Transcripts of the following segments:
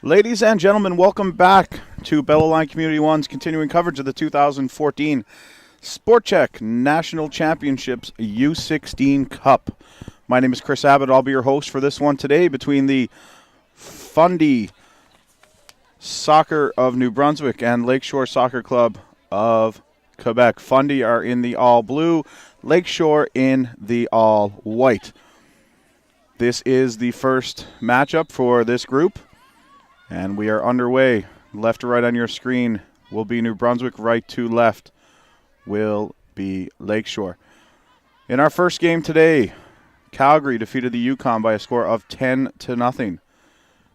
Ladies and gentlemen, welcome back to Bellaline Community One's continuing coverage of the 2014 Sport Check National Championships U16 Cup. My name is Chris Abbott. I'll be your host for this one today between the Fundy Soccer of New Brunswick and Lakeshore Soccer Club of Quebec. Fundy are in the all blue, Lakeshore in the all white. This is the first matchup for this group. And we are underway. Left to right on your screen will be New Brunswick. Right to left will be Lakeshore. In our first game today, Calgary defeated the Yukon by a score of 10-0.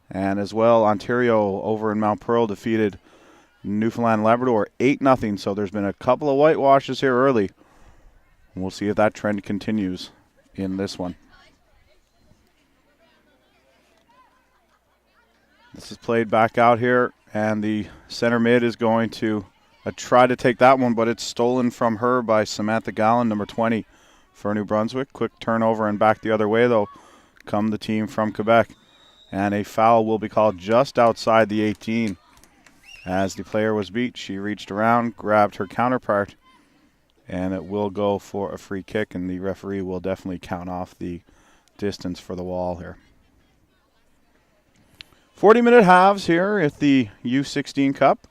And as well, Ontario over in Mount Pearl defeated Newfoundland Labrador 8-0. So there's been a couple of whitewashes here early. We'll see if that trend continues in this one. This is played back out here, and the center mid is going to try to take that one, but it's stolen from her by Samantha Gallen, number 20 for New Brunswick. Quick turnover and back the other way, though, come the team from Quebec. And a foul will be called just outside the 18. As the player was beat, she reached around, grabbed her counterpart, and it will go for a free kick, and the referee will definitely count off the distance for the wall here. 40-minute halves here at the U16 Cup.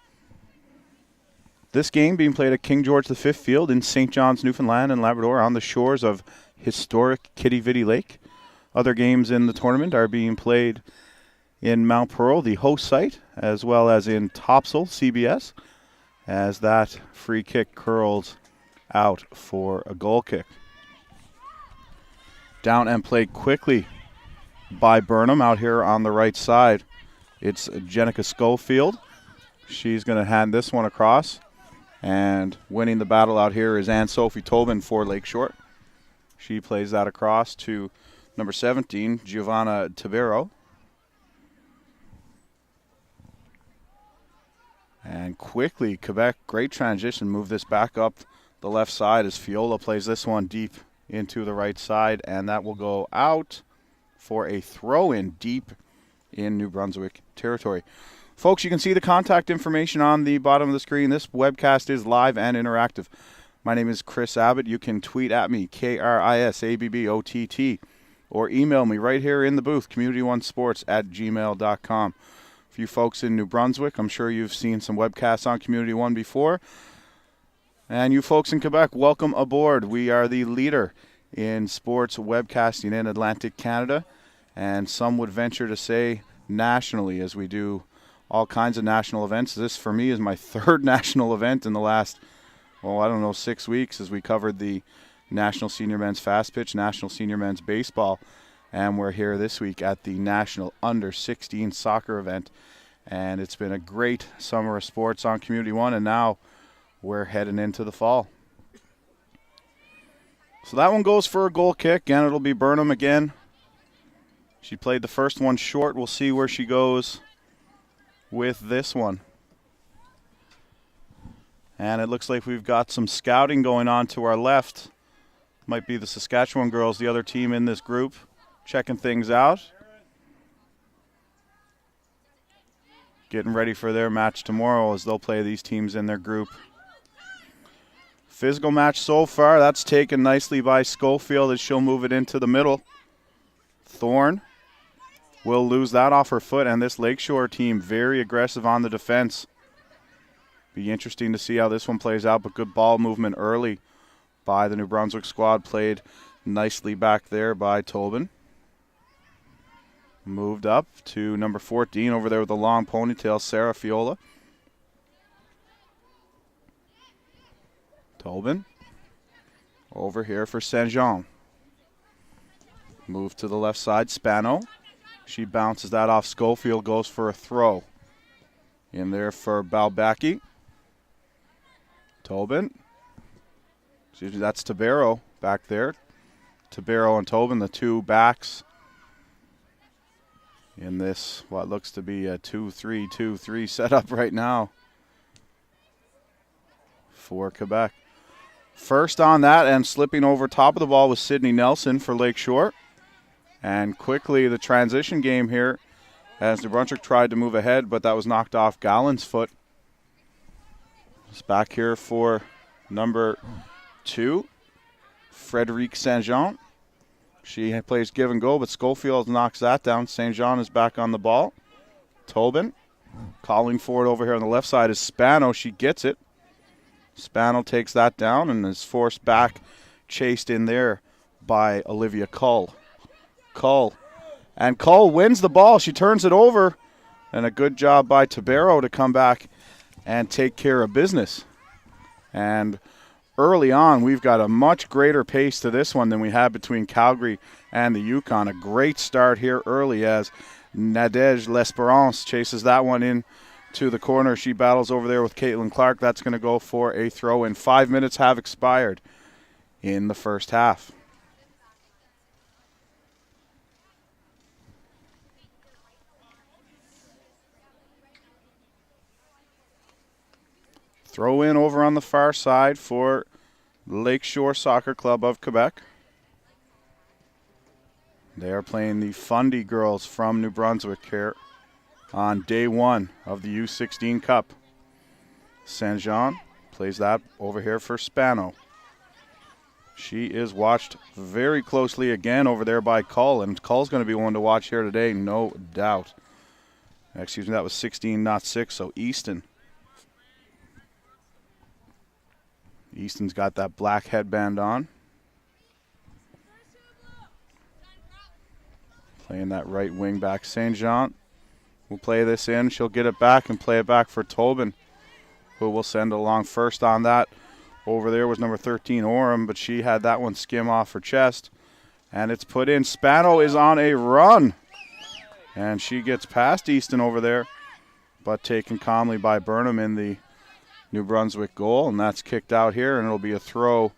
This game being played at King George V Field in St. John's, Newfoundland and Labrador on the shores of historic Quidi-Vidi Lake. Other games in the tournament are being played in Mount Pearl, the host site, as well as in Topsail, CBS, as that free kick curls out for a goal kick. Down and played quickly by Burnham out here on the right side. It's Jenica Schofield. She's going to hand this one across. And winning the battle out here is Anne-Sophie Tobin for Lakeshore. She plays that across to number 17, Giovanna Tabero. And quickly, Quebec, great transition, move this back up the left side as Fiola plays this one deep into the right side. And that will go out for a throw-in deep in New Brunswick territory. Folks, you can see the contact information on the bottom of the screen. This webcast is live and interactive. My name is Chris Abbott. You can tweet at me, KRISABBOTT, or email me right here in the booth, communityonesports@gmail.com. For you folks in New Brunswick, I'm sure you've seen some webcasts on Community One before. And you folks in Quebec, welcome aboard. We are the leader in sports webcasting in Atlantic Canada, and some would venture to say nationally, as we do all kinds of national events. This, for me, is my third national event in the last, 6 weeks, as we covered the National Senior Men's Fast Pitch, National Senior Men's Baseball, and we're here this week at the National Under-16 Soccer event. And it's been a great summer of sports on Community One, and now we're heading into the fall. So that one goes for a goal kick, and it'll be Burnham again. She played the first one short. We'll see where she goes with this one. And it looks like we've got some scouting going on to our left. Might be the Saskatchewan girls, the other team in this group, checking things out. Getting ready for their match tomorrow as they'll play these teams in their group. Physical match so far. That's taken nicely by Schofield as she'll move it into the middle. Thorne will lose that off her foot, and this Lakeshore team very aggressive on the defense. Be interesting to see how this one plays out, but good ball movement early by the New Brunswick squad. Played nicely back there by Tobin. Moved up to number 14 over there with the long ponytail, Sarah Fiola. Tobin over here for Saint Jean. Move to the left side, Spano. She bounces that off. Schofield goes for a throw. In there for Balbaki. Tobin. Excuse me, that's Tabero back there. Tabero and Tobin, the two backs in this, what looks to be a 2-3-2-3 setup right now for Quebec. First on that and slipping over top of the ball was Sydney Nelson for Lakeshore. And quickly the transition game here as New Brunswick tried to move ahead, but that was knocked off Gallen's foot. It's back here for number 2, Frederique Saint-Jean. She plays give and go, but Schofield knocks that down. Saint-Jean is back on the ball. Tobin calling for it over here on the left side is Spano. She gets it. Spano takes that down and is forced back, chased in there by Olivia Cull. And Cull wins the ball. She turns it over, and a good job by Tabero to come back and take care of business. And early on, we've got a much greater pace to this one than we had between Calgary and the Yukon. A great start here early as Nadege L'Esperance chases that one in to the corner. She battles over there with Caitlin Clark. That's going to go for a throw in. 5 minutes have expired in the first half. Throw in over on the far side for Lakeshore Soccer Club of Quebec. They are playing the Fundy girls from New Brunswick here on day 1 of the U16 Cup. Saint-Jean plays that over here for Spano. She is watched very closely again over there by Cull, and Cull's going to be one to watch here today, no doubt. Excuse me, that was 16, not 6, so Easton. Easton's got that black headband on. Playing that right wing back. Saint-Jean will play this in. She'll get it back and play it back for Tobin, who will send it along first on that. Over there was number 13, Orem, but she had that one skim off her chest. And it's put in. Spano is on a run. And she gets past Easton over there, but taken calmly by Burnham in the New Brunswick goal, and that's kicked out here, and it'll be a throw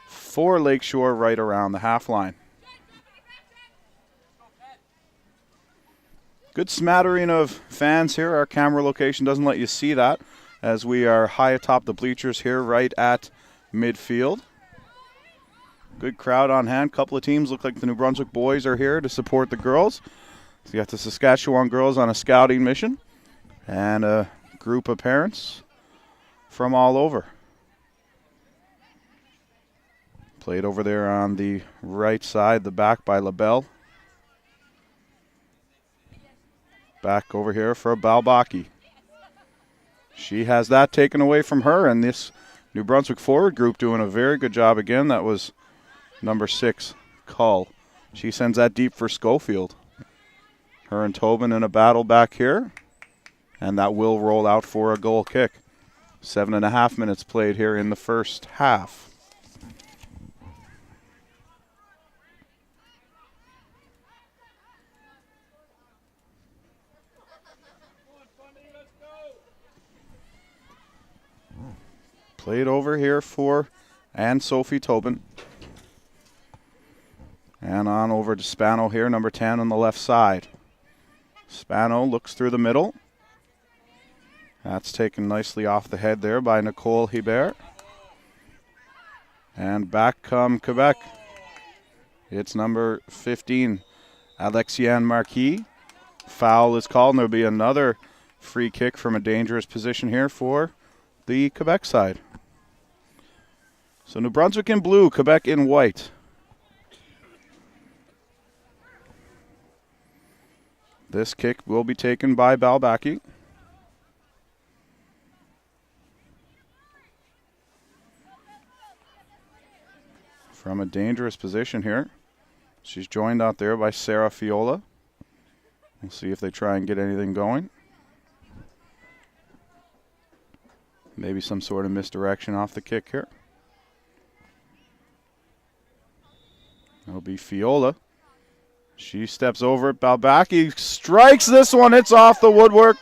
for Lakeshore right around the half line. Good smattering of fans here. Our camera location doesn't let you see that, as we are high atop the bleachers here right at midfield. Good crowd on hand. Couple of teams look like the New Brunswick boys are here to support the girls. So you got the Saskatchewan girls on a scouting mission and a group of parents from all over. Played over there on the right side, the back by LaBelle. Back over here for Balbaki. She has that taken away from her, and this New Brunswick forward group doing a very good job again. That was number 6, Cull. She sends that deep for Schofield. Her and Tobin in a battle back here, and that will roll out for a goal kick. 7.5 minutes played here in the first half. Played over here for Anne-Sophie Tobin. And on over to Spano here, number 10 on the left side. Spano looks through the middle. That's taken nicely off the head there by Nicole Hebert. And back come Quebec. It's number 15, Alexiane Marquis. Foul is called, and there'll be another free kick from a dangerous position here for the Quebec side. So New Brunswick in blue, Quebec in white. This kick will be taken by Balbaki. From a dangerous position here. She's joined out there by Sarah Fiola. We'll see if they try and get anything going. Maybe some sort of misdirection off the kick here. It'll be Fiola. She steps over it. Balbaki strikes this one. It's off the woodwork.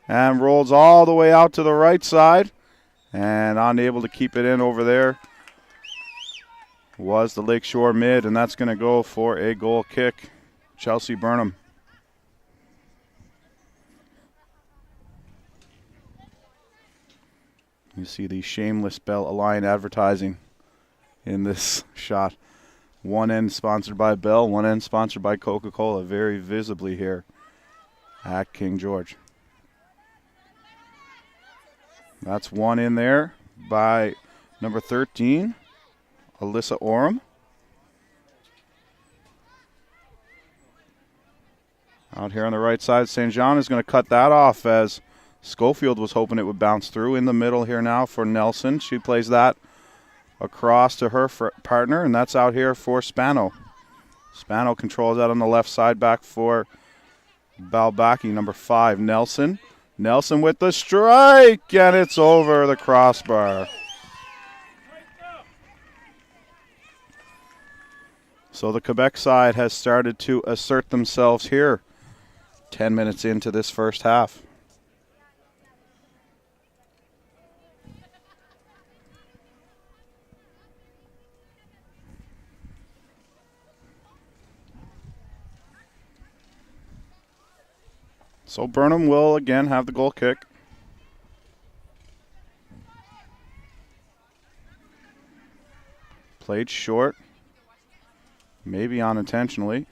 And rolls all the way out to the right side. And unable to keep it in over there was the Lakeshore mid, and that's going to go for a goal kick. Chelsea Burnham. You see the shameless Bell Align advertising in this shot. One end sponsored by Bell, one end sponsored by Coca-Cola, very visibly here at King George. That's one in there by number 13, Alyssa Oram. Out here on the right side, St. John is going to cut that off as Schofield was hoping it would bounce through. In the middle here now for Nelson. She plays that across to her partner, and that's out here for Spano. Spano controls that on the left side, back for Balbaki, number 5, Nelson. Nelson with the strike, and it's over the crossbar. So the Quebec side has started to assert themselves here 10 minutes into this first half. So Burnham will again have the goal kick. Played short, maybe unintentionally.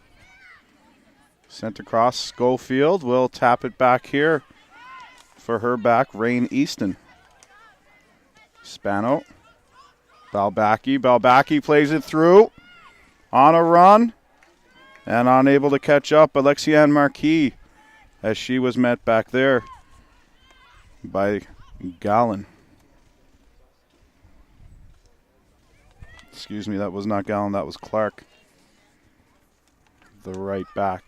Sent across. Schofield will tap it back here for her back, Rain Easton. Spano. Balbaki. Balbaki plays it through. On a run. And unable to catch up, Alexiane Marquis, as she was met back there by Gallen. Excuse me, that was not Gallen, that was Clark. The right back,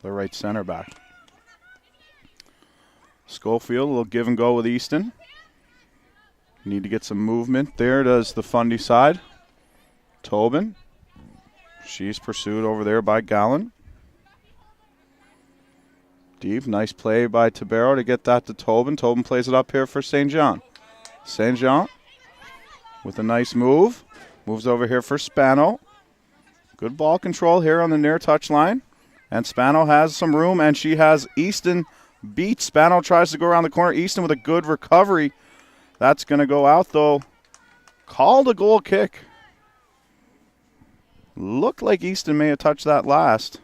the right center back. Schofield will give and go with Easton. Need to get some movement there, does the Fundy side. Tobin. She's pursued over there by Gallen. Deep, nice play by Tabero to get that to Tobin. Tobin plays it up here for St. John. St. John with a nice move. Moves over here for Spano. Good ball control here on the near touch line. And Spano has some room, and she has Easton beat. Spano tries to go around the corner. Easton with a good recovery. That's going to go out, though. Called a goal kick. Looked like Easton may have touched that last.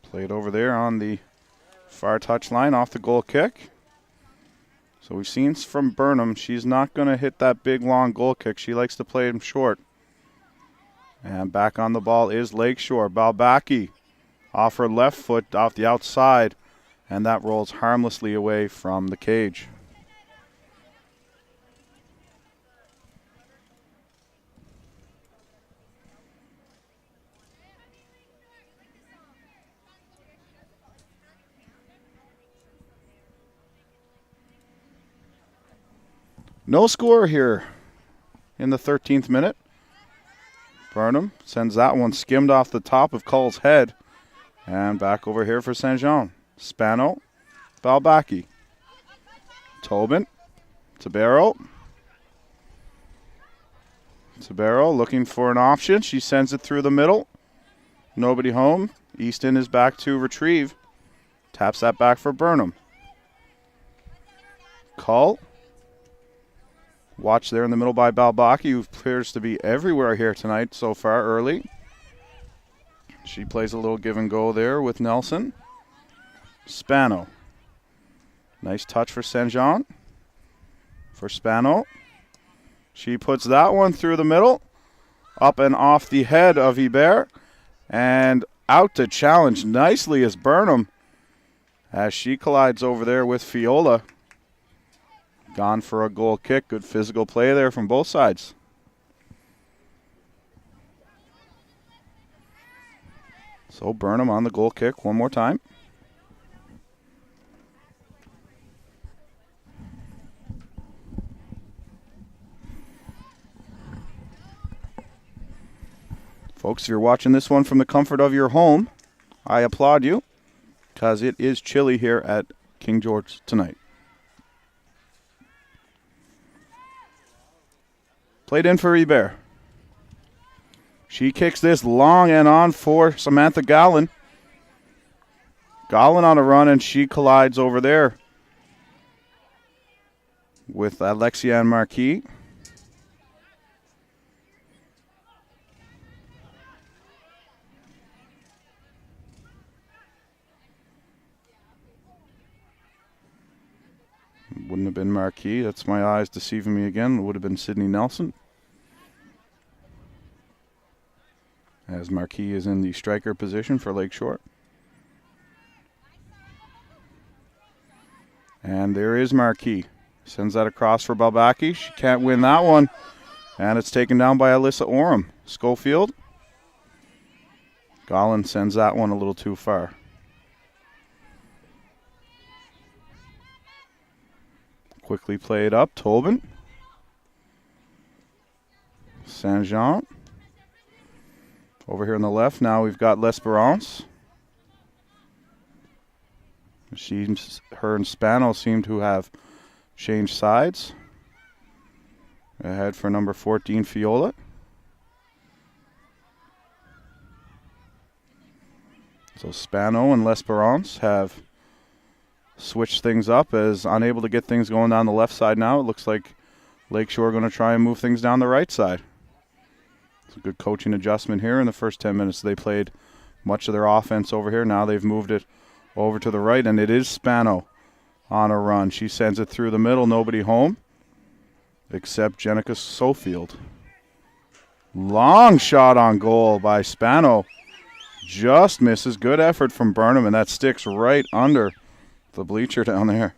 Played over there on the far touch line off the goal kick. So we've seen from Burnham, she's not going to hit that big, long goal kick. She likes to play them short. And back on the ball is Lakeshore. Balbaki off her left foot, off the outside, and that rolls harmlessly away from the cage. No score here in the 13th minute. Burnham sends that one skimmed off the top of Cull's head. And back over here for St. John. Spano. Balbaki. Tobin. Tabero. Tabero looking for an option. She sends it through the middle. Nobody home. Easton is back to retrieve. Taps that back for Burnham. Cull. Watch there in the middle by Balbaki, who appears to be everywhere here tonight so far early. She plays a little give and go there with Nelson. Spano. Nice touch for St. John. For Spano. She puts that one through the middle. Up and off the head of Hebert. And out to challenge nicely is Burnham, as she collides over there with Fiola. Gone for a goal kick. Good physical play there from both sides. So Burnham on the goal kick one more time. Folks, if you're watching this one from the comfort of your home, I applaud you, because it is chilly here at King George tonight. Played in for Hebert. She kicks this long and on for Samantha Gallen. Gallen on a run, and she collides over there with Alexia and Marquis. Wouldn't have been Marquis. That's my eyes deceiving me again. It would have been Sydney Nelson. As Marquis is in the striker position for Lakeshore. And there is Marquis. Sends that across for Balbaki. She can't win that one. And it's taken down by Alyssa Oram. Schofield. Gollan sends that one a little too far. Quickly played up. Tobin. Saint-Jean. Over here on the left, now we've got L'Esperance. Her and Spano seem to have changed sides. Ahead for number 14, Fiola. So Spano and L'Esperance have switched things up as unable to get things going down the left side now. It looks like Lakeshore are going to try and move things down the right side. It's a good coaching adjustment here in the first 10 minutes. They played much of their offense over here. Now they've moved it over to the right, and it is Spano on a run. She sends it through the middle. Nobody home except Jenica Sofield. Long shot on goal by Spano. Just misses. Good effort from Burnham, and that sticks right under the bleacher down there.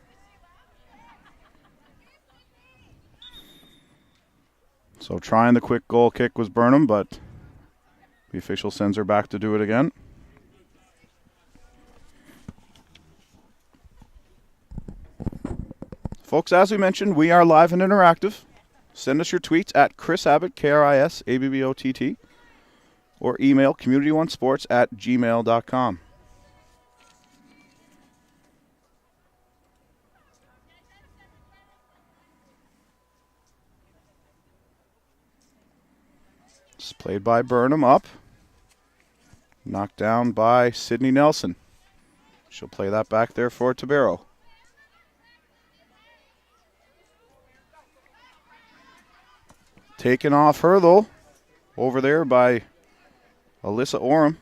So trying the quick goal kick was Burnham, but the official sends her back to do it again. Folks, as we mentioned, we are live and interactive. Send us your tweets at Chris Abbott, KrisAbbott, or email communityonesports@gmail.com. It's played by Burnham up. Knocked down by Sydney Nelson. She'll play that back there for Tabero. Taken off her, though, over there by Alyssa Oram.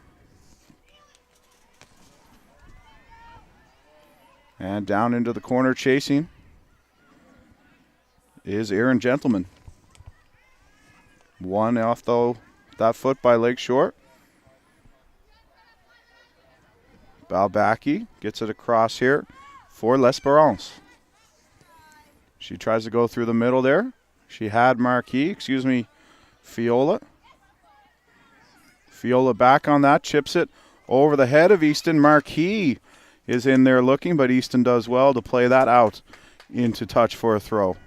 And down into the corner chasing is Erin Gentleman. One off, though, that foot by Lakeshore. Balbaki gets it across here for L'Esperance. She tries to go through the middle there. She had Fiola. Fiola back on that, chips it over the head of Easton. Marquis is in there looking, but Easton does well to play that out into touch for a throw.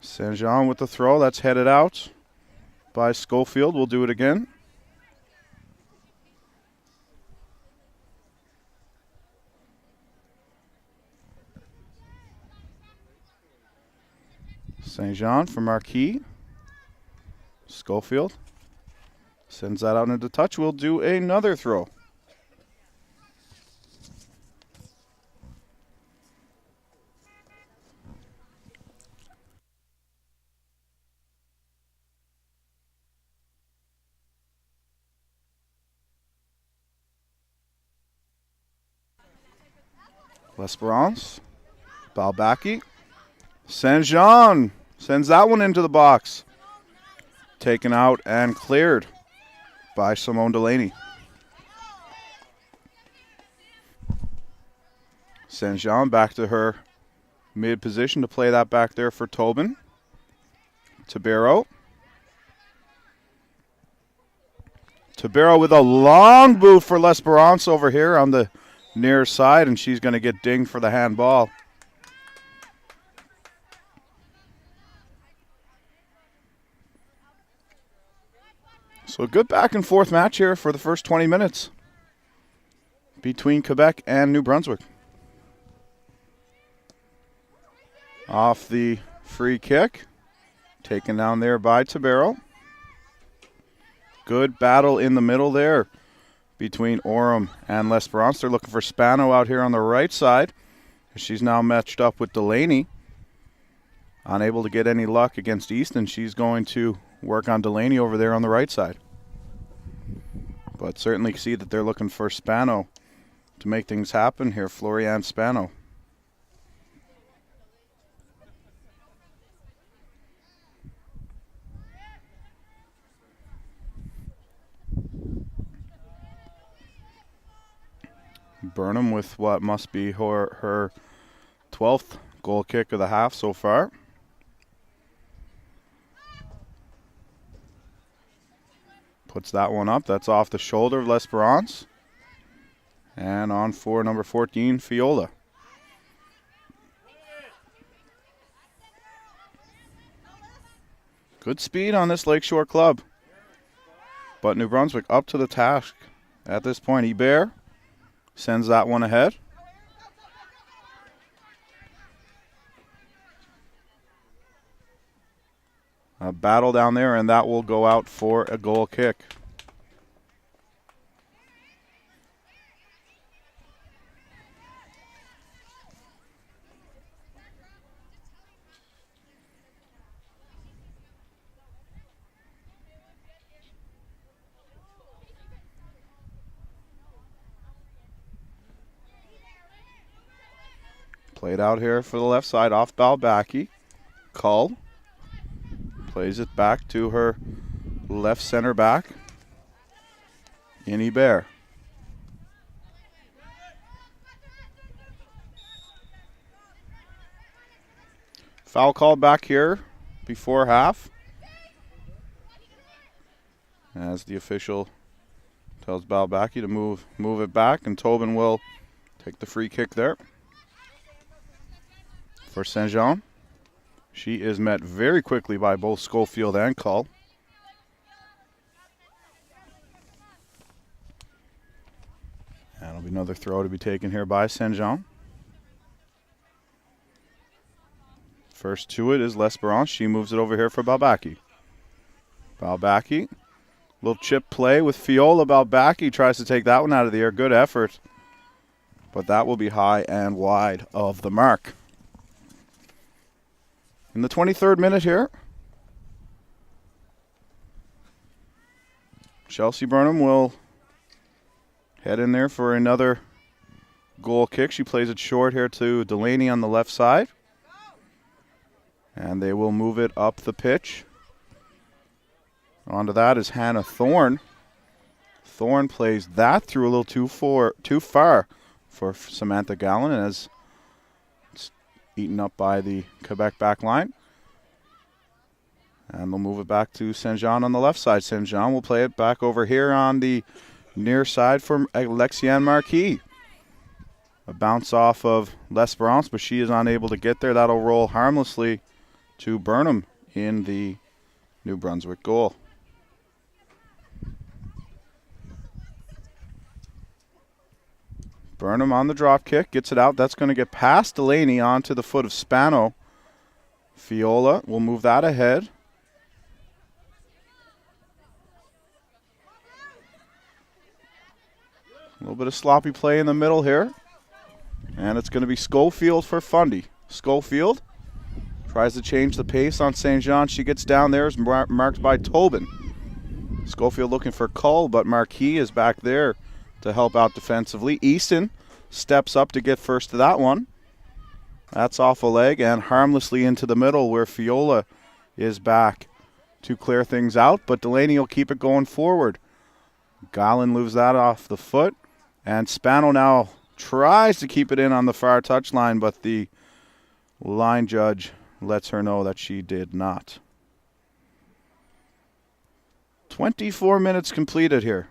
Saint-Jean with the throw. That's headed out by Schofield. We'll do it again. Saint-Jean for Marquis. Schofield sends that out into touch. We'll do another throw. L'Esperance. Balbaki. Saint-Jean sends that one into the box. Taken out and cleared by Simone Delaney. Saint-Jean back to her mid position to play that back there for Tobin. Tabero. Tabero with a long boot for L'Esperance over here on the near side, and she's going to get dinged for the handball. So a good back and forth match here for the first 20 minutes between Quebec and New Brunswick. Off the Free kick. Taken down there by Tabero. Good battle in the middle there between Orem and L'Esperance. They're looking for Spano out here on the right side. She's now matched up with Delaney. Unable to get any luck against Easton. She's going to work on Delaney over there on the right side. But certainly see that they're looking for Spano to make things happen here. Florian Spano. Burnham with what must be her 12th goal kick of the half so far. Puts that one up. That's off the shoulder of L'Esperance. And on for number 14, Fiola. Good speed on this Lakeshore club. But New Brunswick up to the task at this point. Hebert sends that one ahead. A battle down there, and that will go out for a goal kick. Played out here for the left side off Balbaki. Cull plays it back to her left center back. Hebert. Foul call back here before half. As the official tells Balbaki to move it back, and Tobin will take the free kick there. For Saint Jean. She is met very quickly by both Schofield and Cull. And it'll be another throw to be taken here by Saint Jean. First to it is L'Esperance. She moves it over here for Balbaki. Balbaki. Little chip play with Fiola. Balbaki tries to take that one out of the air. Good effort. But that will be high and wide of the mark. In the 23rd minute here, Chelsea Burnham will head in there for another goal kick. She plays it short here to Delaney on the left side. And they will move it up the pitch. Onto that is Hannah Thorne. Thorne plays that through a little too far for Samantha Gallen, as eaten up by the Quebec back line. And they'll move it back to Saint Jean on the left side. Saint Jean will play it back over here on the near side for Alexiane Marquis. A bounce off of L'Esperance, but she is unable to get there. That'll roll harmlessly to Burnham in the New Brunswick goal. Burnham on the drop kick, gets it out. That's going to get past Delaney onto the foot of Spano. Fiola will move that ahead. A little bit of sloppy play in the middle here. And it's going to be Schofield for Fundy. Schofield tries to change the pace on Saint Jean. She gets down there, is marked by Tobin. Schofield looking for Cull, but Marquis is back there to help out defensively. Easton steps up to get first to that one. That's off a leg and harmlessly into the middle, where Fiola is back to clear things out, but Delaney will keep it going forward. Gallen moves that off the foot, and Spano now tries to keep it in on the far touchline, but the line judge lets her know that she did not. 24 minutes completed here.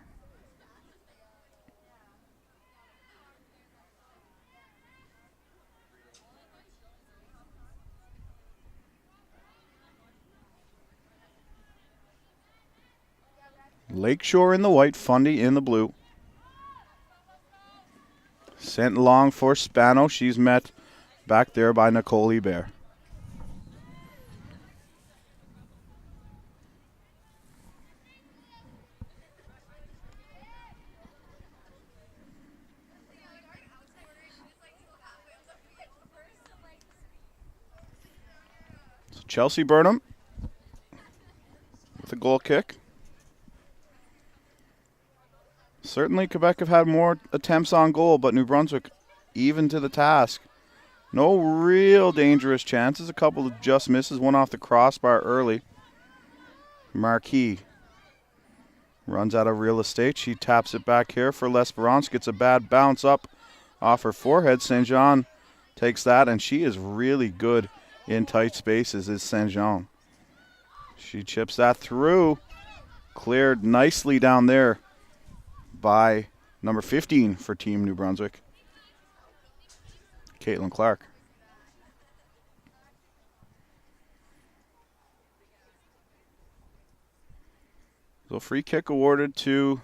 Lakeshore in the white, Fundy in the blue. Sent long for Spano. She's met back there by Nicole Hebert. Chelsea Burnham with a goal kick. Certainly Quebec have had more attempts on goal, but New Brunswick even to the task. No real dangerous chances. A couple of just misses. One off the crossbar early. Marquis runs out of real estate. She taps it back here for L'Esperance. Gets a bad bounce up off her forehead. St. Jean takes that, and she is really good in tight spaces, is St. Jean. She chips that through. Cleared nicely down there by number 15 for Team New Brunswick, Caitlin Clark. So free kick awarded to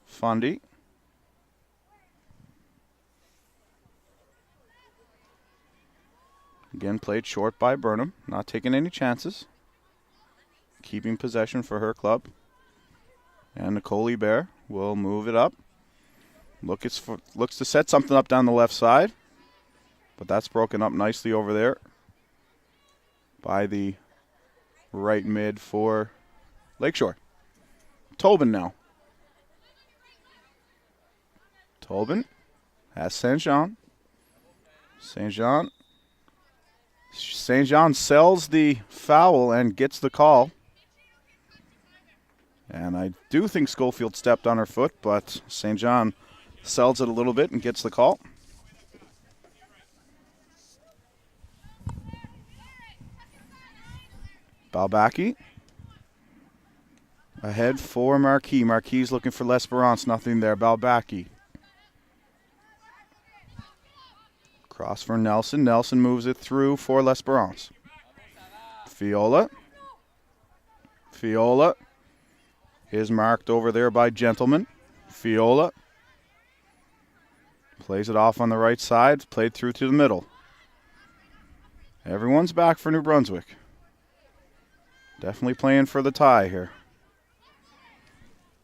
Fundy. Again, played short by Burnham, not taking any chances. Keeping possession for her club. And Nicole Bear will move it up. Looks to set something up down the left side. But that's broken up nicely over there by the right mid for Lakeshore. Tobin now. Tobin has St. Jean. St. Jean sells the foul and gets the call. And I do think Schofield stepped on her foot, but St. John sells it a little bit and gets the call. Balbaki ahead for Marquis. Marquis looking for L'Esperance. Nothing there. Balbaki. Cross for Nelson. Nelson moves it through for L'Esperance. Fiola. Fiola is marked over there by Gentleman. Fiola plays it off on the right side. Played through to the middle. Everyone's back for New Brunswick. Definitely playing for the tie here.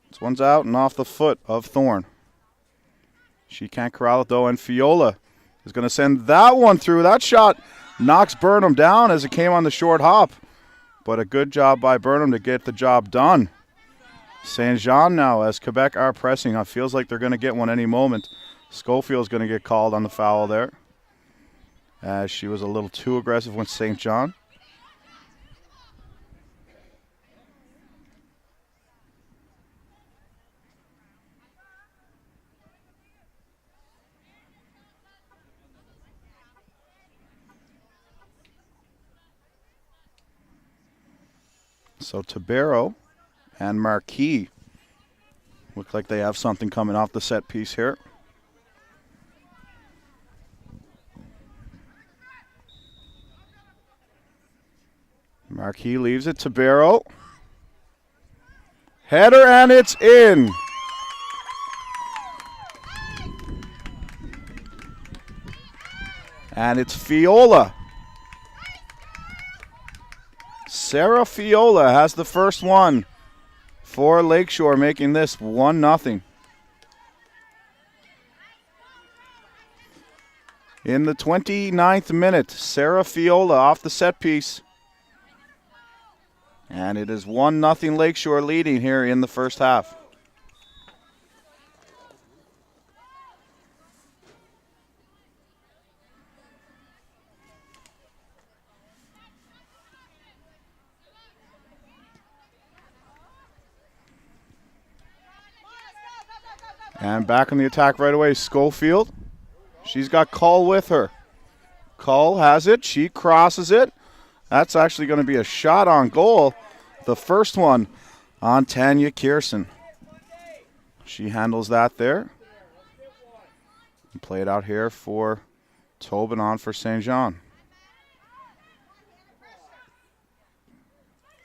This one's out and off the foot of Thorne. She can't corral it though, and Fiola is going to send that one through. That shot knocks Burnham down as it came on the short hop. But a good job by Burnham to get the job done. St. Jean now, as Quebec are pressing. It feels like they're going to get one any moment. Schofield's going to get called on the foul there, as she was a little too aggressive with St. John. So Tabero and Marquis look like they have something coming off the set piece here. Marquis leaves it. Tabero. Header, and it's in. And it's Fiola. Sarah Fiola has the first one for Lakeshore, making this 1-0. In the 29th minute, Sarah Fiola off the set piece. And it is 1-0 Lakeshore leading here in the first half. And back on the attack right away, Schofield. She's got Cull with her. Cull has it. She crosses it. That's actually going to be a shot on goal. The first one on Tanya Kierson. She handles that there. And play it out here for Tobin on for St. Jean.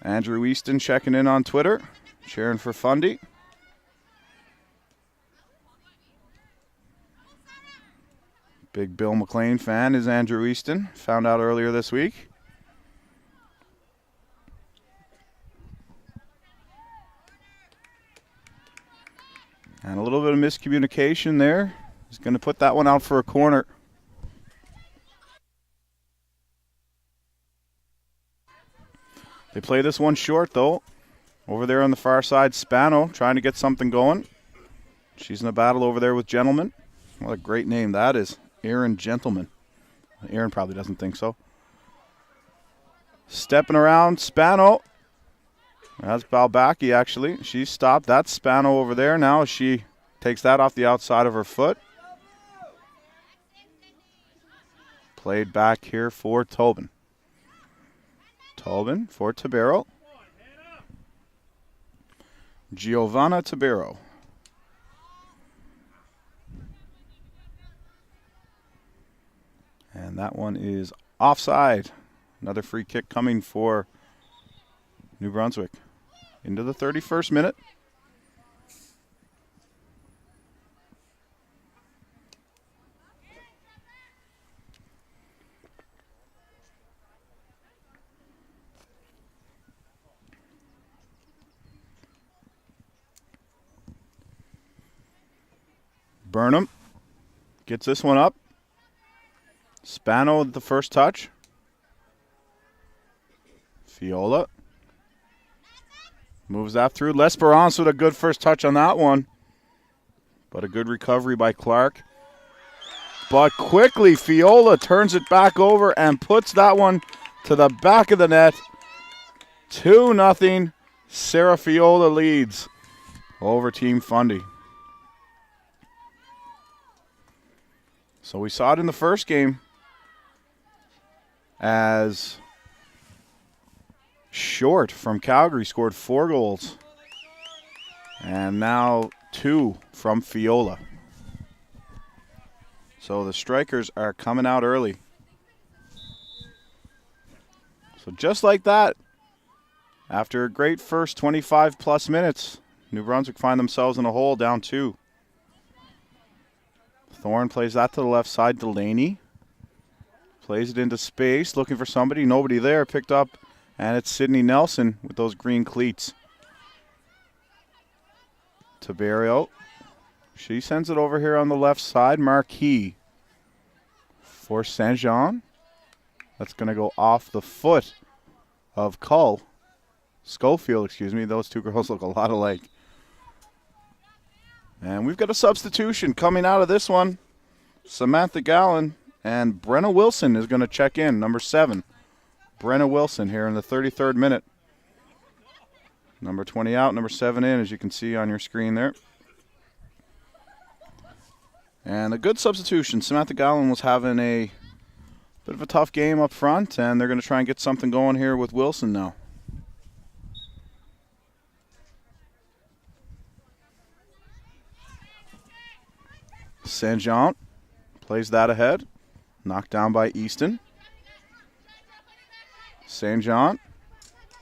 Andrew Easton checking in on Twitter, cheering for Fundy. Big Bill McLean fan is Andrew Easton. Found out earlier this week. And a little bit of miscommunication there. He's going to put that one out for a corner. They play this one short, though. Over there on the far side, Spano trying to get something going. She's in a battle over there with Gentleman. What a great name that is. Aaron Gentleman. Aaron probably doesn't think so. Stepping around, Spano. That's Balbaki, actually. She stopped. That's Spano over there. Now she takes that off the outside of her foot. Played back here for Tobin. Tobin for Tabero. Giovanna Tabero. And that one is offside. Another free kick coming for New Brunswick. Into the 31st minute. Burnham gets this one up. Spano with the first touch. Fiola moves that through. L'Esperance with a good first touch on that one. But a good recovery by Clark. But quickly, Fiola turns it back over and puts that one to the back of the net. 2-0. Sarah Fiola leads over Team Fundy. So we saw it in the first game as Short from Calgary scored 4 goals. And now 2 from Fiola. So the strikers are coming out early. So just like that, after a great first 25-plus minutes, New Brunswick find themselves in a hole, down 2. Thorne plays that to the left side. Delaney plays it into space, looking for somebody. Nobody there. Picked up, and it's Sydney Nelson with those green cleats. Taberio. She sends it over here on the left side. Marquis for Saint Jean. That's going to go off the foot of Schofield, excuse me. Those two girls look a lot alike. And we've got a substitution coming out of this one. Samantha Gallen and Brenna Wilson is going to check in, number 7. Brenna Wilson here in the 33rd minute. Number 20 out, number 7 in, as you can see on your screen there. And a good substitution. Samantha Gallen was having a bit of a tough game up front, and they're going to try and get something going here with Wilson now. Saint Jean plays that ahead. Knocked down by Easton. Saint Jean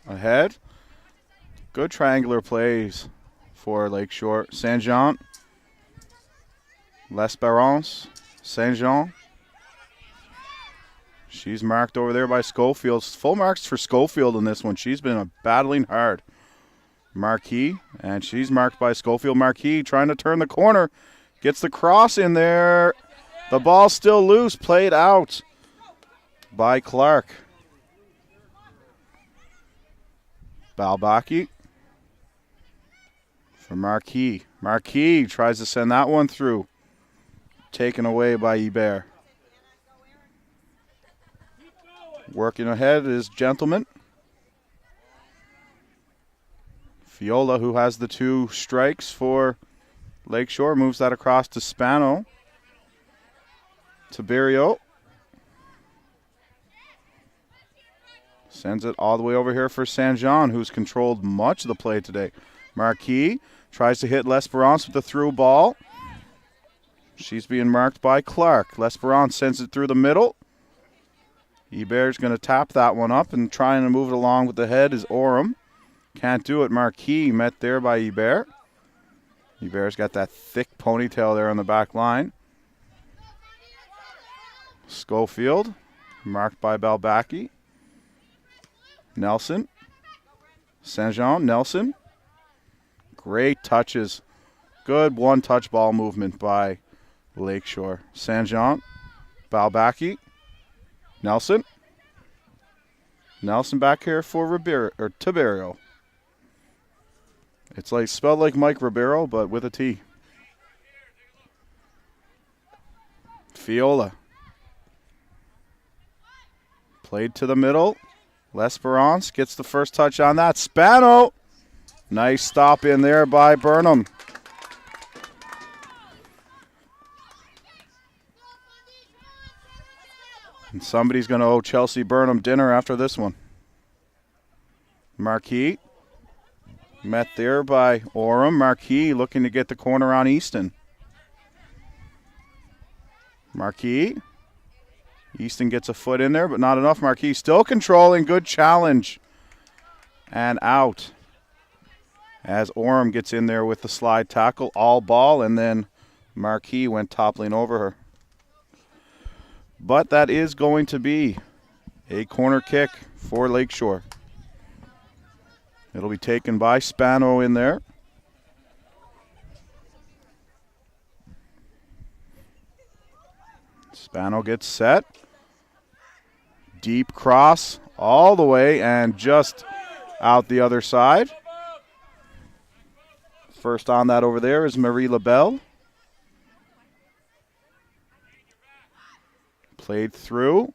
ahead. Good triangular plays for Lakeshore. Saint Jean. L'Esperance. Saint Jean. She's marked over there by Schofield. Full marks for Schofield in this one. She's been battling hard. Marquis, and she's marked by Schofield. Marquis trying to turn the corner. Gets the cross in there. The ball's still loose. Played out by Clark. Balbaki for Marquis. Marquis tries to send that one through. Taken away by Hebert. Working ahead is Gentleman. Fiola, who has the 2 strikes for Lakeshore, moves that across to Spano. Taberio. Sends it all the way over here for Saint Jean, who's controlled much of the play today. Marquis tries to hit L'Esperance with the through ball. She's being marked by Clark. L'Esperance sends it through the middle. Hebert's going to tap that one up, and trying to move it along with the head is Oram. Can't do it. Marquis met there by Hebert. Hebert's got that thick ponytail there on the back line. Schofield, marked by Balbaki. Nelson. Saint Jean, Nelson. Great touches. Good one-touch ball movement by Lakeshore. Saint Jean, Balbaki. Nelson. Nelson back here for Tiberio. It's like spelled like Mike Ribeiro, but with a T. Fiola. Played to the middle. L'Esperance gets the first touch on that. Spano. Nice stop in there by Burnham. And somebody's going to owe Chelsea Burnham dinner after this one. Marquis. Met there by Orem. Marquis looking to get the corner on Easton. Marquis. Easton gets a foot in there, but not enough. Marquis still controlling. Good challenge. And out. As Orem gets in there with the slide tackle. All ball, and then Marquis went toppling over her. But that is going to be a corner kick for Lakeshore. It'll be taken by Spano in there. Spano gets set. Deep cross all the way and just out the other side. First on that over there is Marie LaBelle. Played through.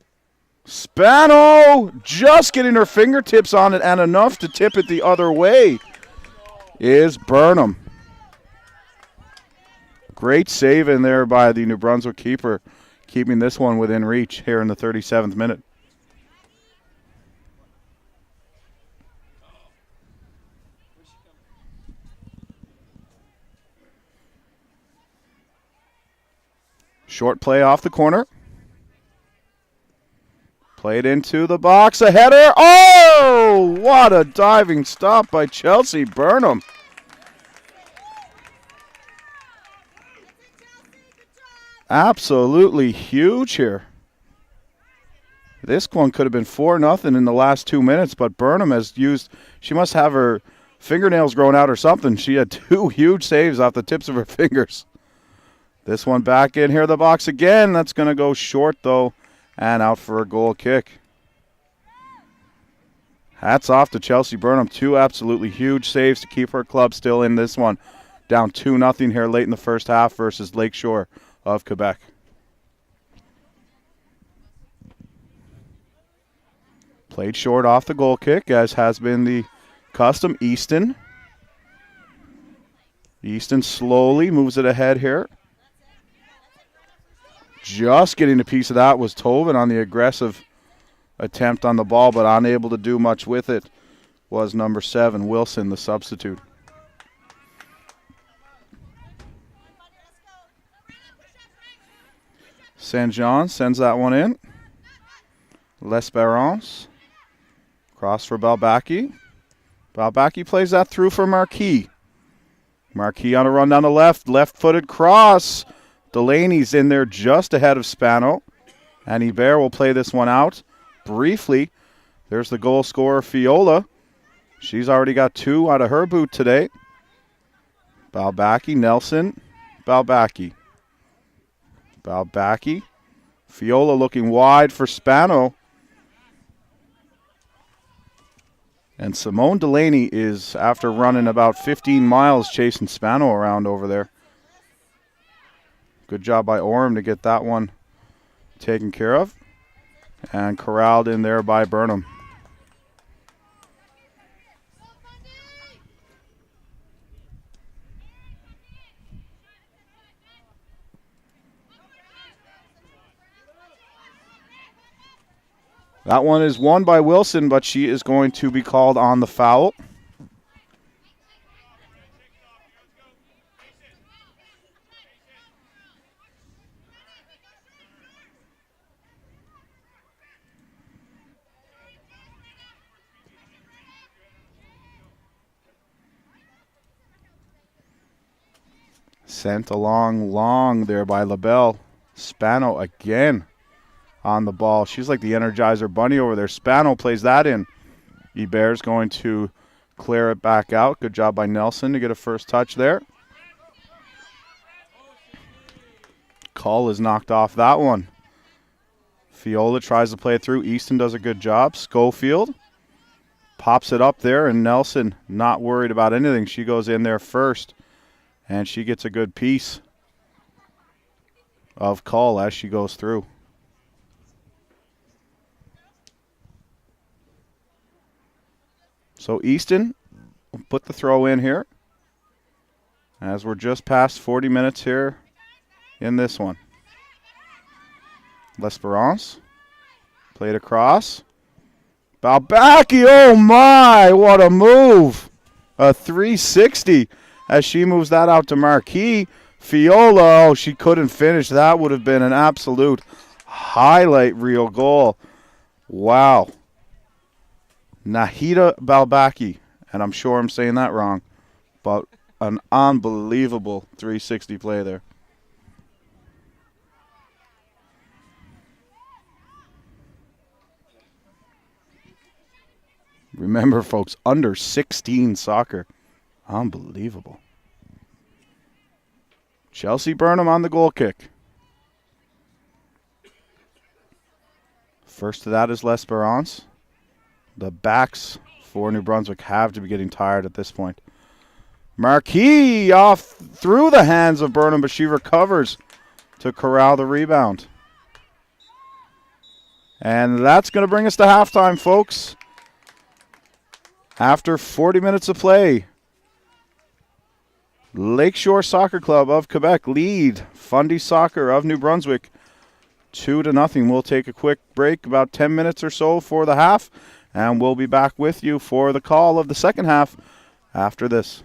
Spano just getting her fingertips on it and enough to tip it the other way is Burnham. Great save in there by the New Brunswick keeper, keeping this one within reach here in the 37th minute. Short play off the corner. Played into the box, a header. Oh, what a diving stop by Chelsea Burnham. Absolutely huge here. This one could have been 4-0 in the last 2 minutes, but Burnham has used, she must have her fingernails grown out or something. She had 2 huge saves off the tips of her fingers. This one back in here, the box again. That's going to go short, though. And out for a goal kick. Hats off to Chelsea Burnham. 2 absolutely huge saves to keep her club still in this one. Down 2-0 here late in the first half versus Lakeshore of Quebec. Played short off the goal kick, as has been the custom. Easton. Easton slowly moves it ahead here. Just getting a piece of that was Tobin on the aggressive attempt on the ball, but unable to do much with it was number 7, Wilson, the substitute. Saint Jean sends that one in. L'Esperance. Cross for Balbaki. Balbaki plays that through for Marquis. Marquis on a run down the left. Left-footed cross. Delaney's in there just ahead of Spano. And Hebert will play this one out briefly. There's the goal scorer, Fiola. She's already got 2 out of her boot today. Balbaki, Nelson, Balbaki. Balbaki. Fiola looking wide for Spano. And Simone Delaney is, after running about 15 miles, chasing Spano around over there. Good job by Orem to get that one taken care of. And corralled in there by Burnham. That one is won by Wilson, but she is going to be called on the foul. Sent along long there by LaBelle. Spano again on the ball. She's like the Energizer Bunny over there. Spano plays that in. Hebert's going to clear it back out. Good job by Nelson to get a first touch there. Cull is knocked off that one. Fiola tries to play it through. Easton does a good job. Schofield pops it up there, and Nelson not worried about anything. She goes in there first, and she gets a good piece of call as she goes through. So Easton will put the throw in here as we're just past 40 minutes here in this one. L'Esperance played across. Balbaki, oh my, what a move. A 360 as she moves that out to Marquis. Fiola, oh, she couldn't finish. That would have been an absolute highlight reel goal. Wow. Nahida Balbaki, and I'm sure I'm saying that wrong, but an unbelievable 360 play there. Remember, folks, under 16 soccer. Unbelievable. Chelsea Burnham on the goal kick. First to that is L'Esperance. The backs for New Brunswick have to be getting tired at this point. Marquis off through the hands of Burnham, but she recovers to corral the rebound. And that's going to bring us to halftime, folks. After 40 minutes of play, Lakeshore Soccer Club of Quebec lead Fundy Soccer of New Brunswick 2-0. We'll take a quick break, about 10 minutes or so for the half, and we'll be back with you for the call of the second half after this.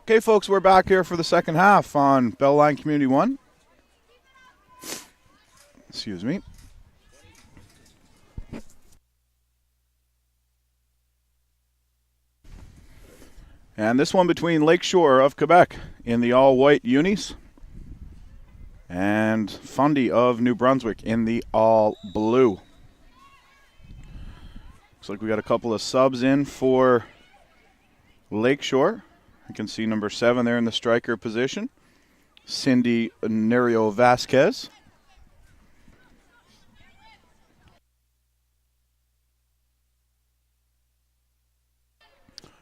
Okay, folks, we're back here for the second half on Bellline Community 1. Excuse me. And this one between Lakeshore of Quebec in the all-white unis and Fundy of New Brunswick in the all-blue. Looks like we got a couple of subs in for Lakeshore. You can see number 7 there in the striker position, Cindy Nerio Vasquez.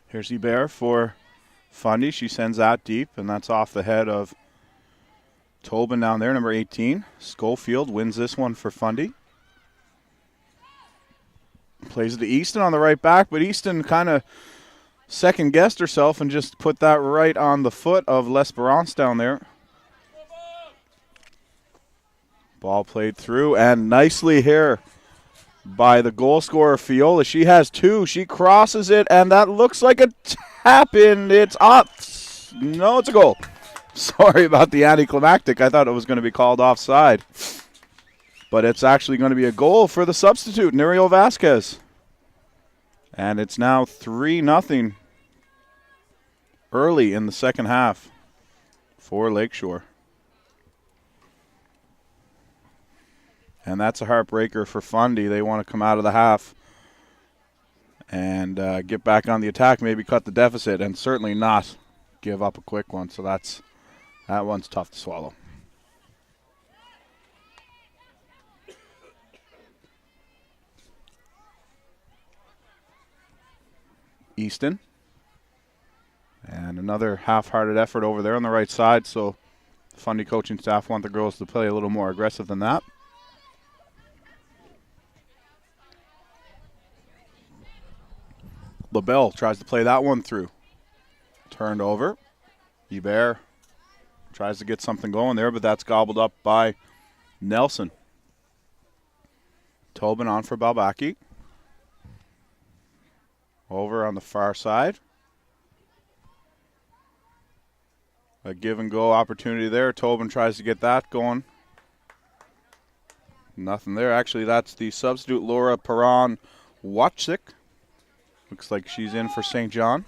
Here's Hebert for Fundy. She sends that deep, and that's off the head of Tobin down there, number 18. Schofield wins this one for Fundy. Plays it to Easton on the right back, but Easton kind of second-guessed herself and just put that right on the foot of L'Esperance down there. Ball played through, and nicely here by the goal scorer, Fiola. She has 2. She crosses it, and that looks like a tap-in. It's up. No, it's a goal. Sorry about the anticlimactic. I thought it was going to be called offside. But it's actually going to be a goal for the substitute, Nerio Vasquez. And it's now 3-0 early in the second half for Lakeshore. And that's a heartbreaker for Fundy. They want to come out of the half and get back on the attack, maybe cut the deficit, and certainly not give up a quick one. So that one's tough to swallow. Easton. And another half-hearted effort over there on the right side. So the Fundy coaching staff want the girls to play a little more aggressive than that. LaBelle tries to play that one through. Turned over. Hebert tries to get something going there, but that's gobbled up by Nelson. Tobin on for Balbaki. Over on the far side. A give and go opportunity there. Tobin tries to get that going. Nothing there. Actually, that's the substitute, Laura Perron Watchik. Looks like she's in for St. John.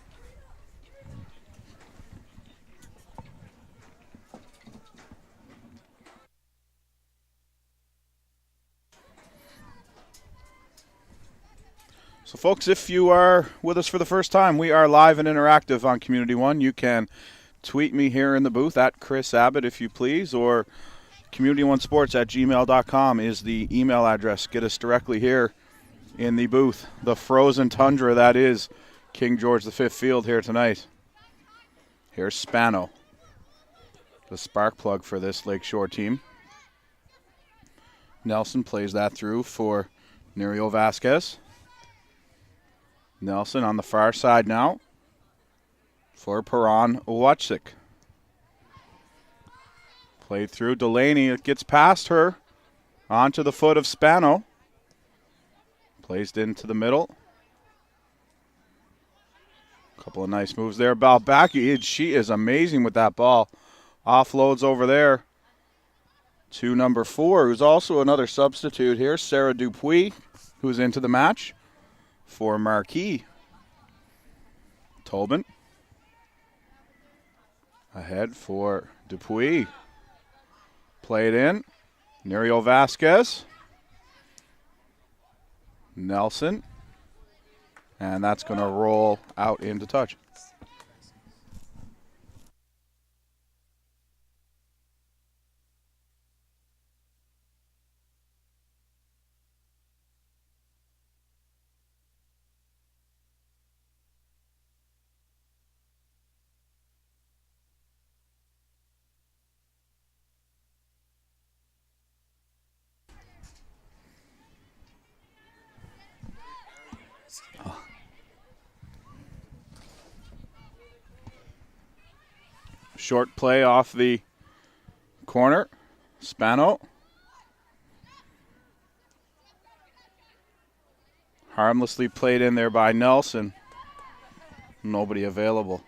So, folks, if you are with us for the first time, we are live and interactive on Community One. You can tweet me here in the booth at Chris Abbott, if you please, or community1sports@gmail.com is the email address. Get us directly here in the booth, the frozen tundra that is King George V Field here tonight. Here's Spano, the spark plug for this Lakeshore team. Nelson plays that through for Nerio Vasquez. Nelson on the far side now for Perron Watchik. Played through Delaney. It gets past her onto the foot of Spano. Plays into the middle. Couple of nice moves there. Balbaki, she is amazing with that ball. Offloads over there to number 4, who's also another substitute here, Sarah Dupuis, who's into the match for Marquis. Tobin. Ahead for Dupuis. Played in. Nerio Vasquez. Nelson. And that's going to roll out into touch. Short play off the corner. Spano. Harmlessly played in there by Nelson. Nobody available.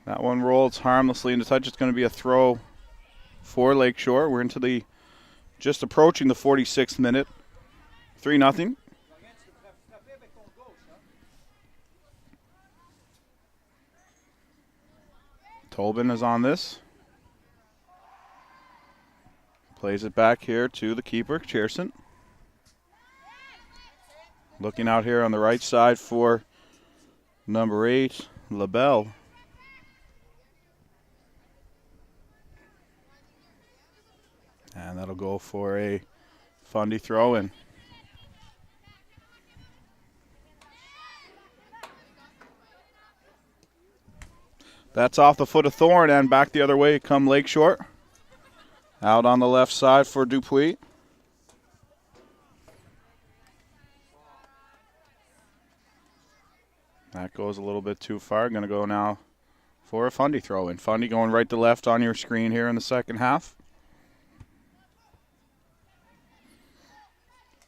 That one rolls harmlessly into touch. It's going to be a throw for Lakeshore. We're into the just approaching the 46th minute. 3-0. Tobin is on this. Plays it back here to the keeper, Cherson. Looking out here on the right side for number 8, LaBelle. And that'll go for a Fundy throw-in. That's off the foot of Thorne and back the other way come Lakeshore. Out on the left side for Dupuis. That goes a little bit too far. Going to go now for a Fundy throw-in. Fundy going right to left on your screen here in the second half.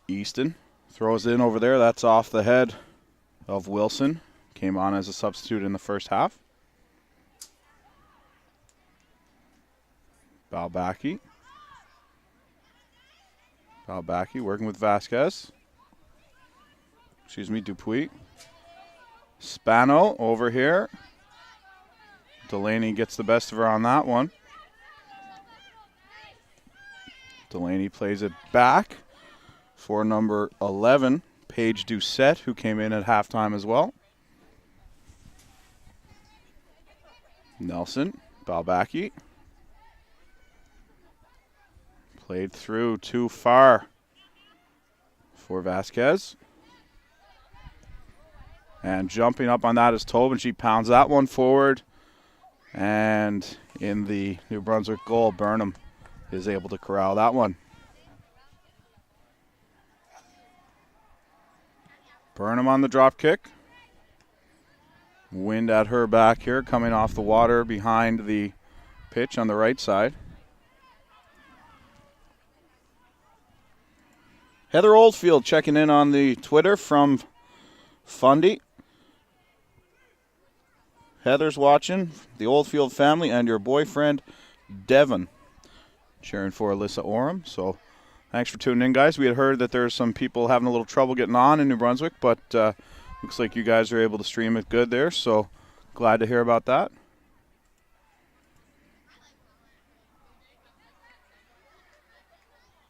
Easton throws in over there. That's off the head of Wilson. Came on as a substitute in the first half. Balbaki. Balbaki working with Vasquez. Dupuis. Spano over here. Delaney gets the best of her on that one. Delaney plays it back for number 11, Paige Doucette, who came in at halftime as well. Nelson, Balbaki. Played through too far for Vasquez. And jumping up on that is Tobin. She pounds that one forward. And in the New Brunswick goal, Burnham is able to corral that one. Burnham on the drop kick. Wind at her back here, coming off the water behind the pitch on the right side. Heather Oldfield checking in on the Twitter from Fundy. Heather's watching, the Oldfield family, and your boyfriend, Devon, cheering for Alyssa Oram. So thanks for tuning in, guys. We had heard that there's some people having a little trouble getting on in New Brunswick, but looks like you guys are able to stream it good there, so glad to hear about that.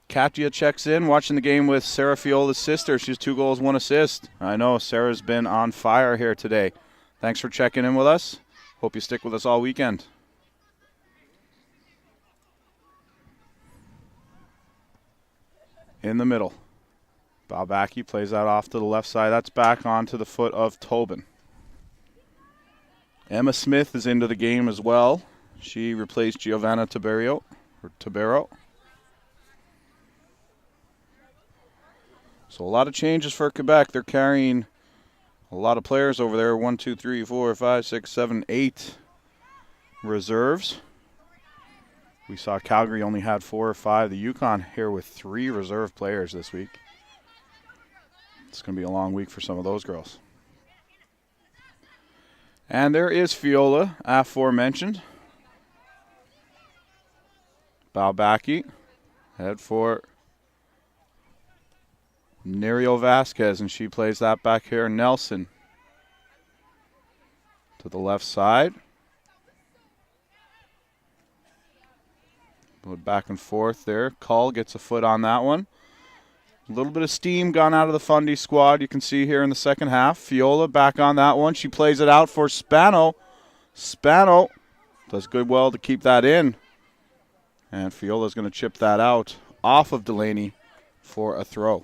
Katya checks in, watching the game with Sarah Fiola's sister. She's 2 goals, 1 assist. I know Sarah's been on fire here today. Thanks for checking in with us. Hope you stick with us all weekend. In the middle. Balbaki plays that off to the left side. That's back onto the foot of Tobin. Emma Smith is into the game as well. She replaced Giovanna Tabero. So a lot of changes for Quebec. They're carrying a lot of players over there. 1, 2, 3, 4, 5, 6, 7, 8 reserves. We saw Calgary only had 4 or 5. The Yukon here with 3 reserve players this week. It's going to be a long week for some of those girls. And there is Fiola, aforementioned. Balbaki. Head for Nerio Vasquez, and she plays that back here. Nelson to the left side. Back and forth there. Cull gets a foot on that one. A little bit of steam gone out of the Fundy squad, you can see here in the second half. Fiola back on that one. She plays it out for Spano. Spano does good well to keep that in. And Fiola's going to chip that out off of Delaney for a throw.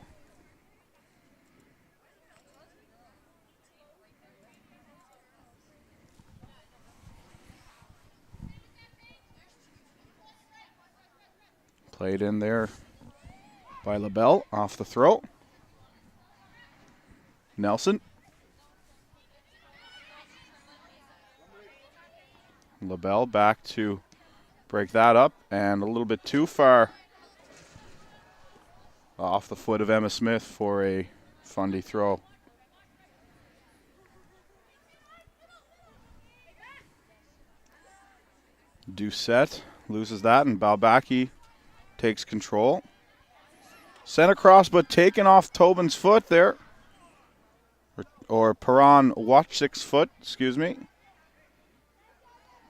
Played in there by LaBelle off the throw. Nelson. LaBelle back to break that up, and a little bit too far off the foot of Emma Smith for a Fundy throw. Doucette loses that, and Balbaki takes control. Sent across, but taken off Tobin's foot there. Or Perron Watchik's foot, excuse me.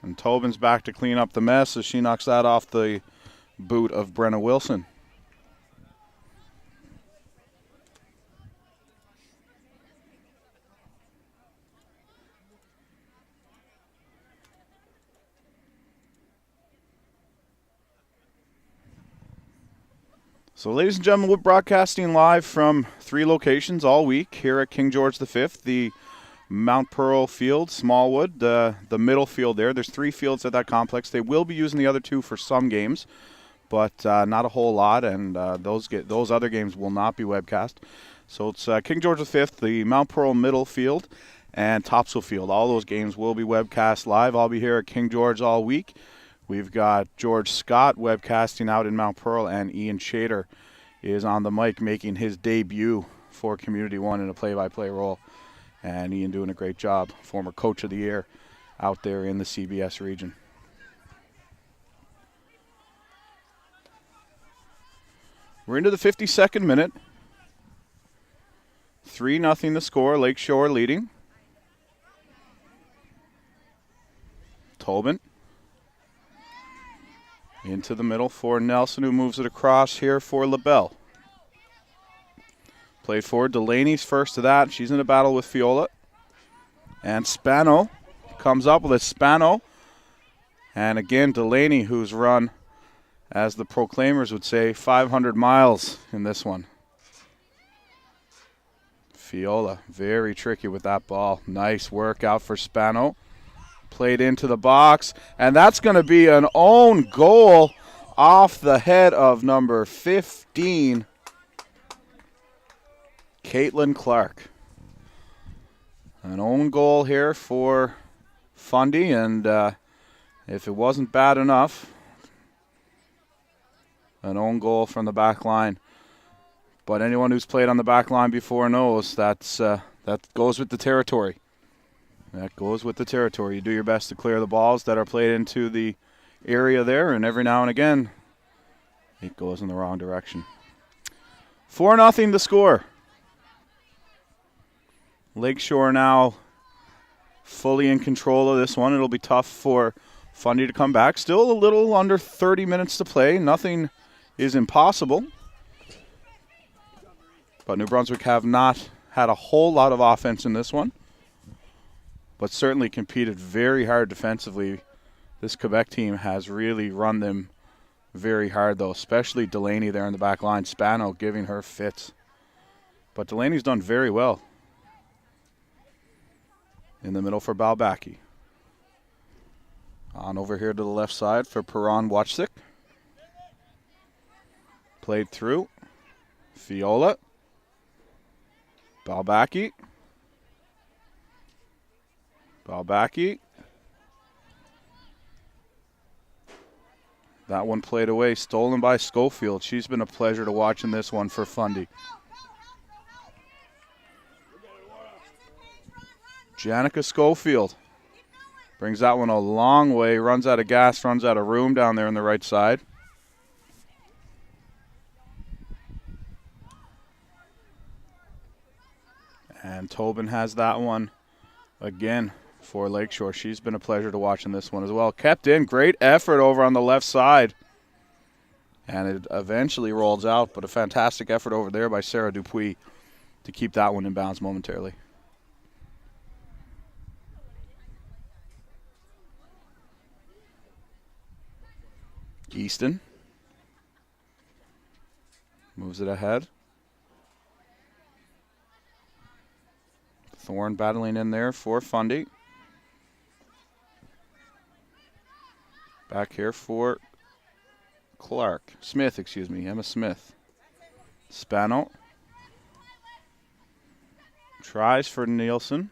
And Tobin's back to clean up the mess as she knocks that off the boot of Brenna Wilson. So, ladies and gentlemen, we're broadcasting live from 3 locations all week here at King George V, the Mount Pearl field, Smallwood, the middle field there. There's 3 fields at that complex. They will be using the other 2 for some games, but not a whole lot, and those other games will not be webcast. So it's King George V, the Mount Pearl middle field, and Topsail field. All those games will be webcast live. I'll be here at King George all week. We've got George Scott webcasting out in Mount Pearl, and Ian Shader is on the mic making his debut for Community One in a play-by-play role. And Ian doing a great job, former Coach of the Year out there in the CBS region. We're into the 52nd minute. 3-0 the score, Lakeshore leading. Tobin. Into the middle for Nelson, who moves it across here for LaBelle. Played forward. Delaney's first to that. She's in a battle with Fiola. And Spano comes up with a Spano. And again, Delaney, who's run, as the Proclaimers would say, 500 miles in this one. Fiola, very tricky with that ball. Nice work out for Spano. Played into the box, and that's going to be an own goal off the head of number 15, Caitlin Clark. An own goal here for Fundy, and if it wasn't bad enough, an own goal from the back line. But anyone who's played on the back line before knows that goes with the territory. That goes with the territory. You do your best to clear the balls that are played into the area there, and every now and again, it goes in the wrong direction. 4-0 the score. Lakeshore now fully in control of this one. It'll be tough for Fundy to come back. Still a little under 30 minutes to play. Nothing is impossible. But New Brunswick have not had a whole lot of offense in this one, but certainly competed very hard defensively. This Quebec team has really run them very hard, though, especially Delaney there in the back line. Spano giving her fits. But Delaney's done very well. In the middle for Balbaki. On over here to the left side for Perron Watchik. Played through. Fiola. Balbaki. Balbaki. That one played away, stolen by Schofield. She's been a pleasure to watch in this one for Fundy. Janica Schofield brings that one a long way, runs out of gas, runs out of room down there on the right side. And Tobin has that one again for Lakeshore. She's been a pleasure to watch in this one as well. Kept in, great effort over on the left side. And it eventually rolls out, but a fantastic effort over there by Sarah Dupuis to keep that one in bounds momentarily. Easton moves it ahead. Thorne battling in there for Fundy. Back here for Smith, Emma Smith. Spano. Tries for Nielsen.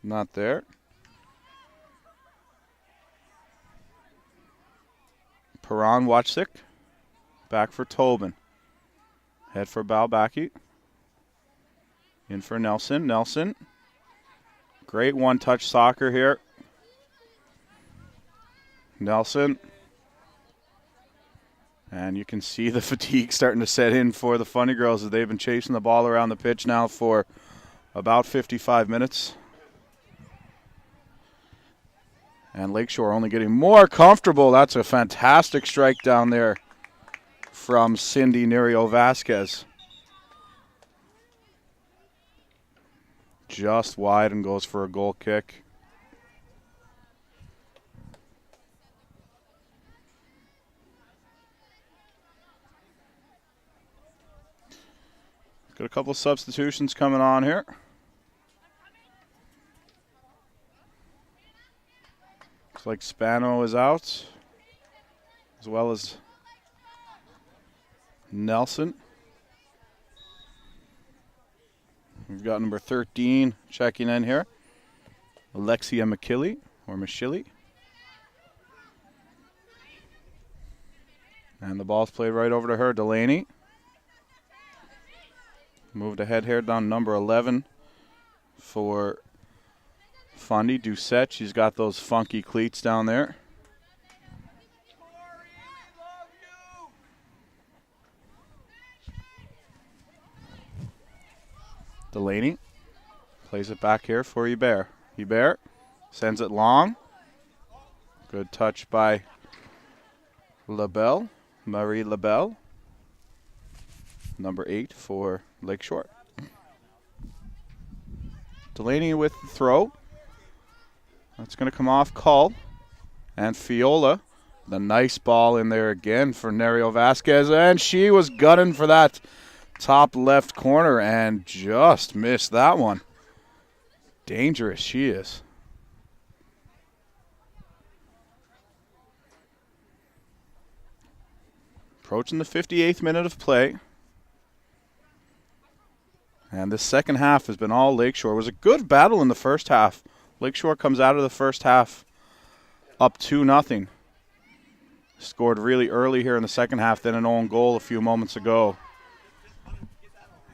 Not there. Perron Watchik. Back for Tobin. Head for Balbaki. In for Nelson. Nelson. Great one-touch soccer here. Nelson. And you can see the fatigue starting to set in for the Funny Girls as they've been chasing the ball around the pitch now for about 55 minutes. And Lakeshore only getting more comfortable. That's a fantastic strike down there from Cindy Nerio Vasquez. Just wide and goes for a goal kick. Got a couple of substitutions coming on here. Looks like Spano is out, as well as Nelson. We've got number 13 checking in here, Alexia Machilli. And the ball's played right over to her, Delaney. Moved ahead here down number 11 for Fundy Doucette. She's got those funky cleats down there. Delaney plays it back here for Hubert. Hubert sends it long. Good touch by LaBelle, Marie LaBelle. Number 8 for Lakeshore. Delaney with the throw. That's going to come off Cull. And Fiola, the nice ball in there again for Nerio Vasquez. And she was gunning for that top left corner and just missed that one. Dangerous she is. Approaching the 58th minute of play. And the second half has been all Lakeshore. It was a good battle in the first half. Lakeshore comes out of the first half up 2-0. Scored really early here in the second half, then an own goal a few moments ago.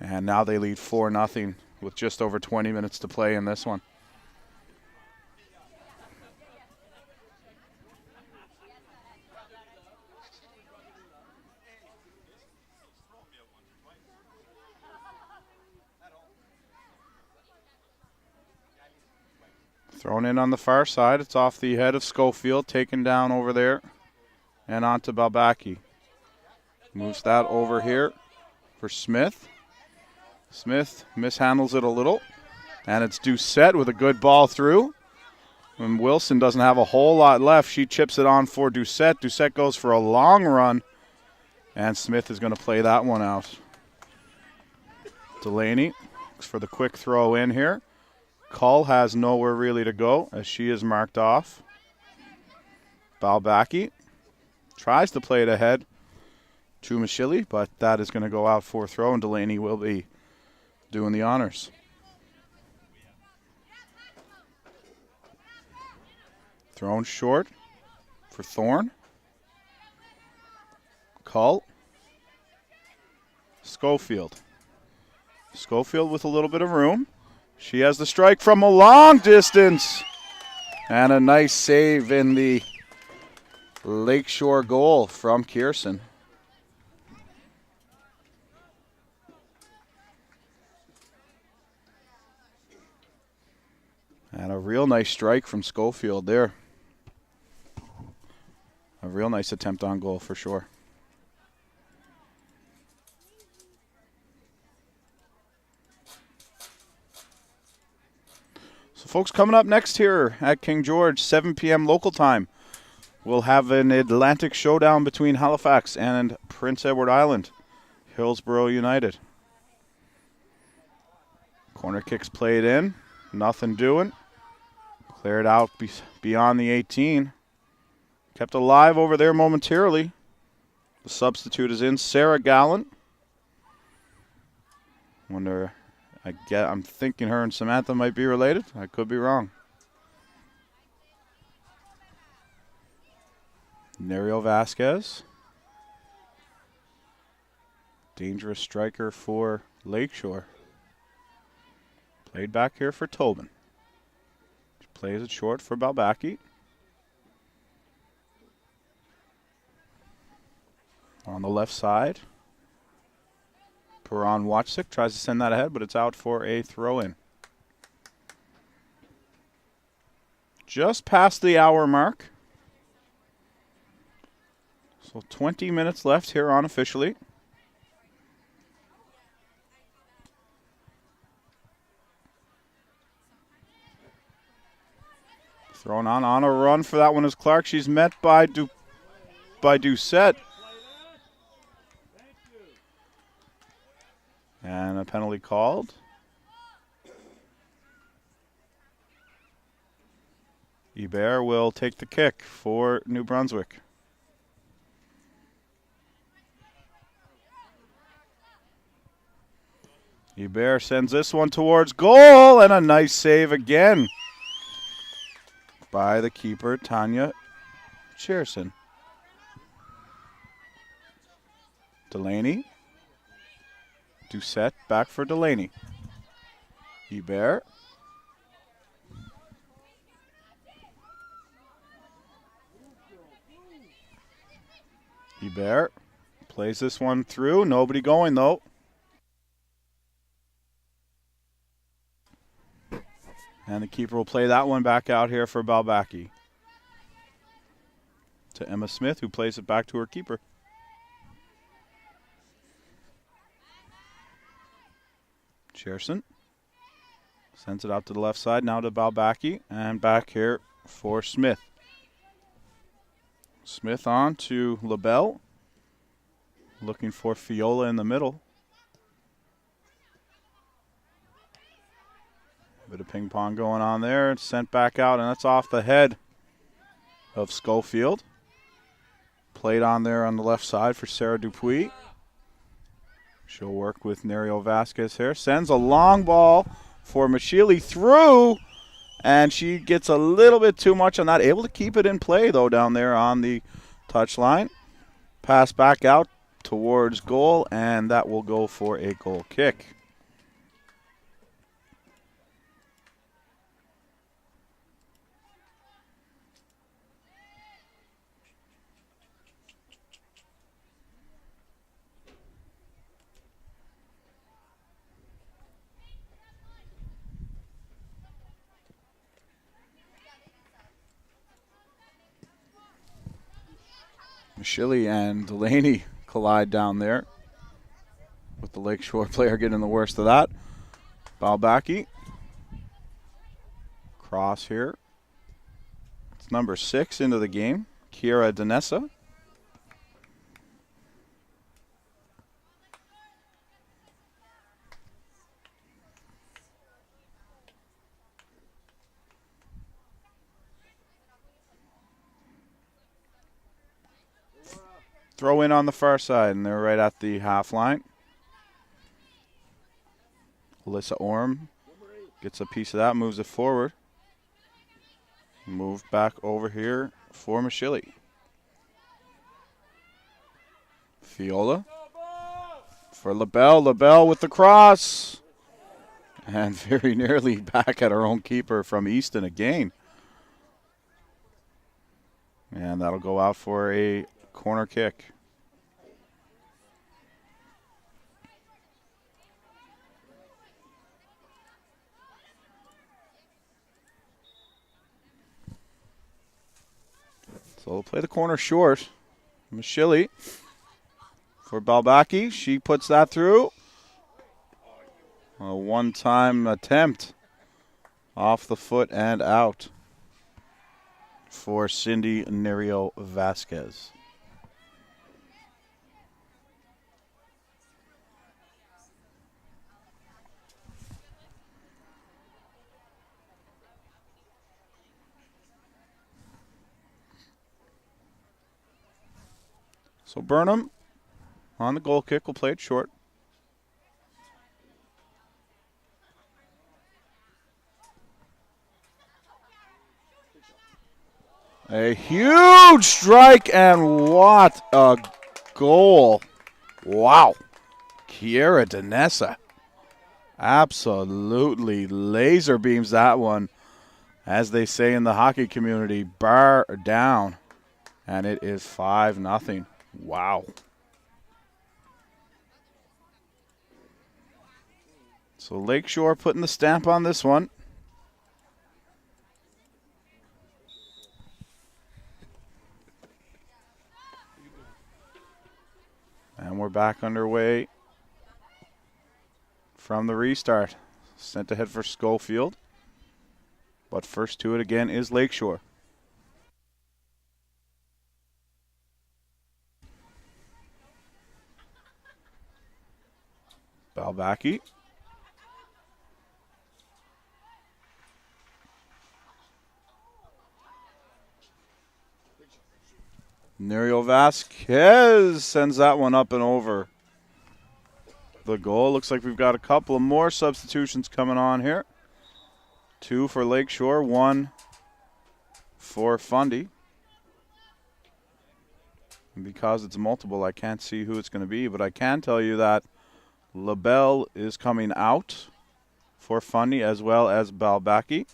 And now they lead 4-0 with just over 20 minutes to play in this one. Thrown in on the far side. It's off the head of Schofield, taken down over there and onto Balbaki. Moves that over here for Smith. Smith mishandles it a little, and it's Doucette with a good ball through. And Wilson doesn't have a whole lot left. She chips it on for Doucette. Doucette goes for a long run, and Smith is going to play that one out. Delaney looks for the quick throw in here. Cull has nowhere really to go as she is marked off. Balbaki tries to play it ahead to Machilli, but that is going to go out for a throw, and Delaney will be doing the honors. Thrown short for Thorne. Cull. Schofield. Schofield with a little bit of room. She has the strike from a long distance. And a nice save in the Lakeshore goal from Kierson. And a real nice strike from Schofield there. A real nice attempt on goal for sure. So folks, coming up next here at King George, 7 p.m. local time, we'll have an Atlantic showdown between Halifax and Prince Edward Island, Hillsborough United. Corner kicks played in, nothing doing. Cleared out beyond the 18. Kept alive over there momentarily. The substitute is in, Sarah Gallant. I'm thinking her and Samantha might be related. I could be wrong. Nerio Vasquez. Dangerous striker for Lakeshore. Played back here for Tobin. Plays it short for Balbaki. On the left side. Perron Watchsick tries to send that ahead, but it's out for a throw-in. Just past the hour mark. So 20 minutes left here unofficially. Thrown on a run for that one is Clark. She's met by Doucette. And a penalty called. Hebert will take the kick for New Brunswick. Hebert sends this one towards goal, and a nice save again by the keeper, Tanya Cherson. Delaney. Doucette back for Delaney. Hebert. Hebert plays this one through. Nobody going, though. And the keeper will play that one back out here for Balbaki. To Emma Smith, who plays it back to her keeper. Cherson sends it out to the left side, now to Balbaki, and back here for Smith. Smith on to LaBelle, looking for Fiola in the middle. Bit of ping pong going on there. It's sent back out, and that's off the head of Schofield. Played on there on the left side for Sarah Dupuis. She'll work with Nerio Vasquez here. Sends a long ball for Mashili through, and she gets a little bit too much on that. Able to keep it in play, though, down there on the touchline. Pass back out towards goal, and that will go for a goal kick. Mashili and Delaney collide down there, with the Lakeshore player getting the worst of that. Balbaki. Cross here. It's number 6 into the game, Kiera Danessa. Throw in on the far side, and they're right at the half line. Alyssa Orm gets a piece of that, moves it forward. Move back over here for Mashili. Fiola for LaBelle. LaBelle with the cross. And very nearly back at her own keeper from Easton again. And that'll go out for a corner kick. So they'll play the corner short. Mashili for Balbaki. She puts that through. A one-time attempt off the foot and out for Cindy Nerio Vasquez. So Burnham on the goal kick will play it short. A huge strike, and what a goal. Wow. Kiera Danessa absolutely laser beams that one, as they say in the hockey community, bar down. And it is 5-0. Wow. So Lakeshore putting the stamp on this one. And we're back underway from the restart. Sent ahead for Schofield. But first to it again is Lakeshore. Balbaki. Nerio Vasquez sends that one up and over the goal. Looks like we've got a couple of more substitutions coming on here. 2 for Lakeshore, 1 for Fundy. And because it's multiple, I can't see who it's going to be, but I can tell you that LaBelle is coming out for Fundy as well as Balbaki.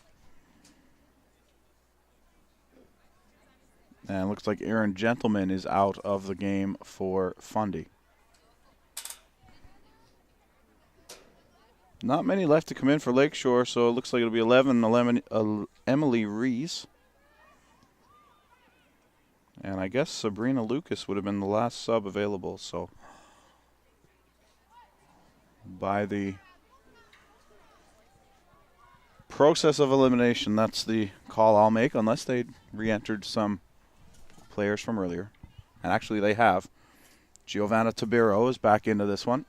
And it looks like Aaron Gentleman is out of the game for Fundy. Not many left to come in for Lakeshore, so it looks like it'll be 11 Emily Rees. And I guess Sabrina Lucas would have been the last sub available, so by the process of elimination, that's the call I'll make, unless they re-entered some players from earlier. And actually they have. Giovanna Tabiro is back into this one.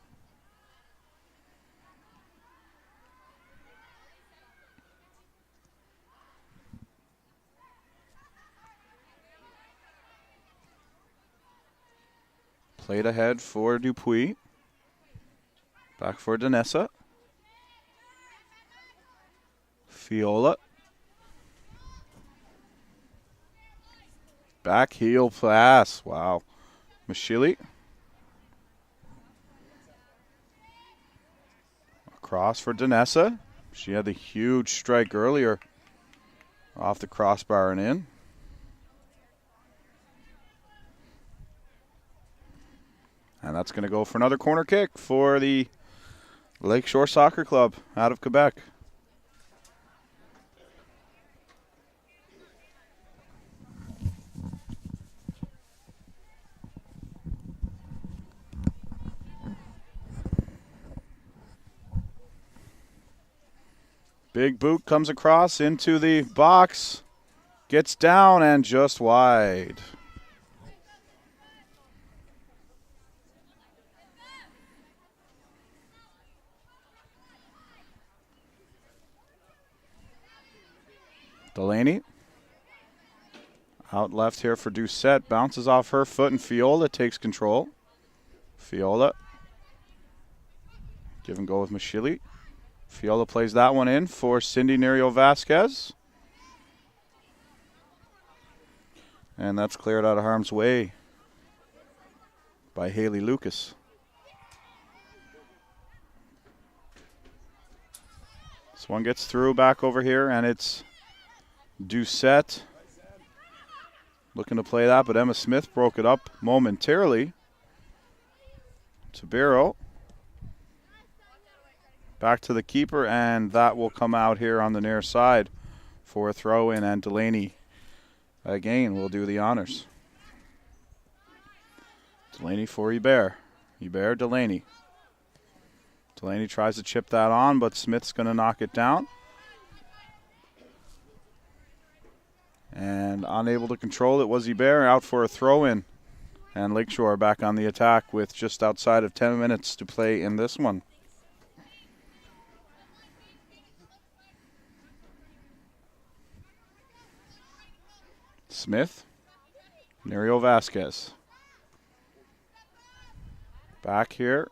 Played ahead for Dupuis. Back for Danessa. Fiola. Back heel pass. Wow. Mashili. Across for Danessa. She had the huge strike earlier off the crossbar and in. And that's going to go for another corner kick for the Lakeshore Soccer Club out of Quebec. Big boot comes across into the box. Gets down and just wide. Delaney. Out left here for Doucette. Bounces off her foot and Fiola takes control. Fiola. Give and go with Mashili. Fiola plays that one in for Cindy Nerio Vasquez. And that's cleared out of harm's way by Haley Lucas. This one gets through back over here, and it's Doucette looking to play that, but Emma Smith broke it up momentarily. Tabiro. Back to the keeper, and that will come out here on the near side for a throw-in, and Delaney again will do the honors. Delaney for Hebert. Hebert, Delaney. Delaney tries to chip that on, but Smith's going to knock it down. And unable to control it was Hebert, out for a throw-in. And Lakeshore back on the attack with just outside of 10 minutes to play in this one. Smith, Nerio Vasquez. Back here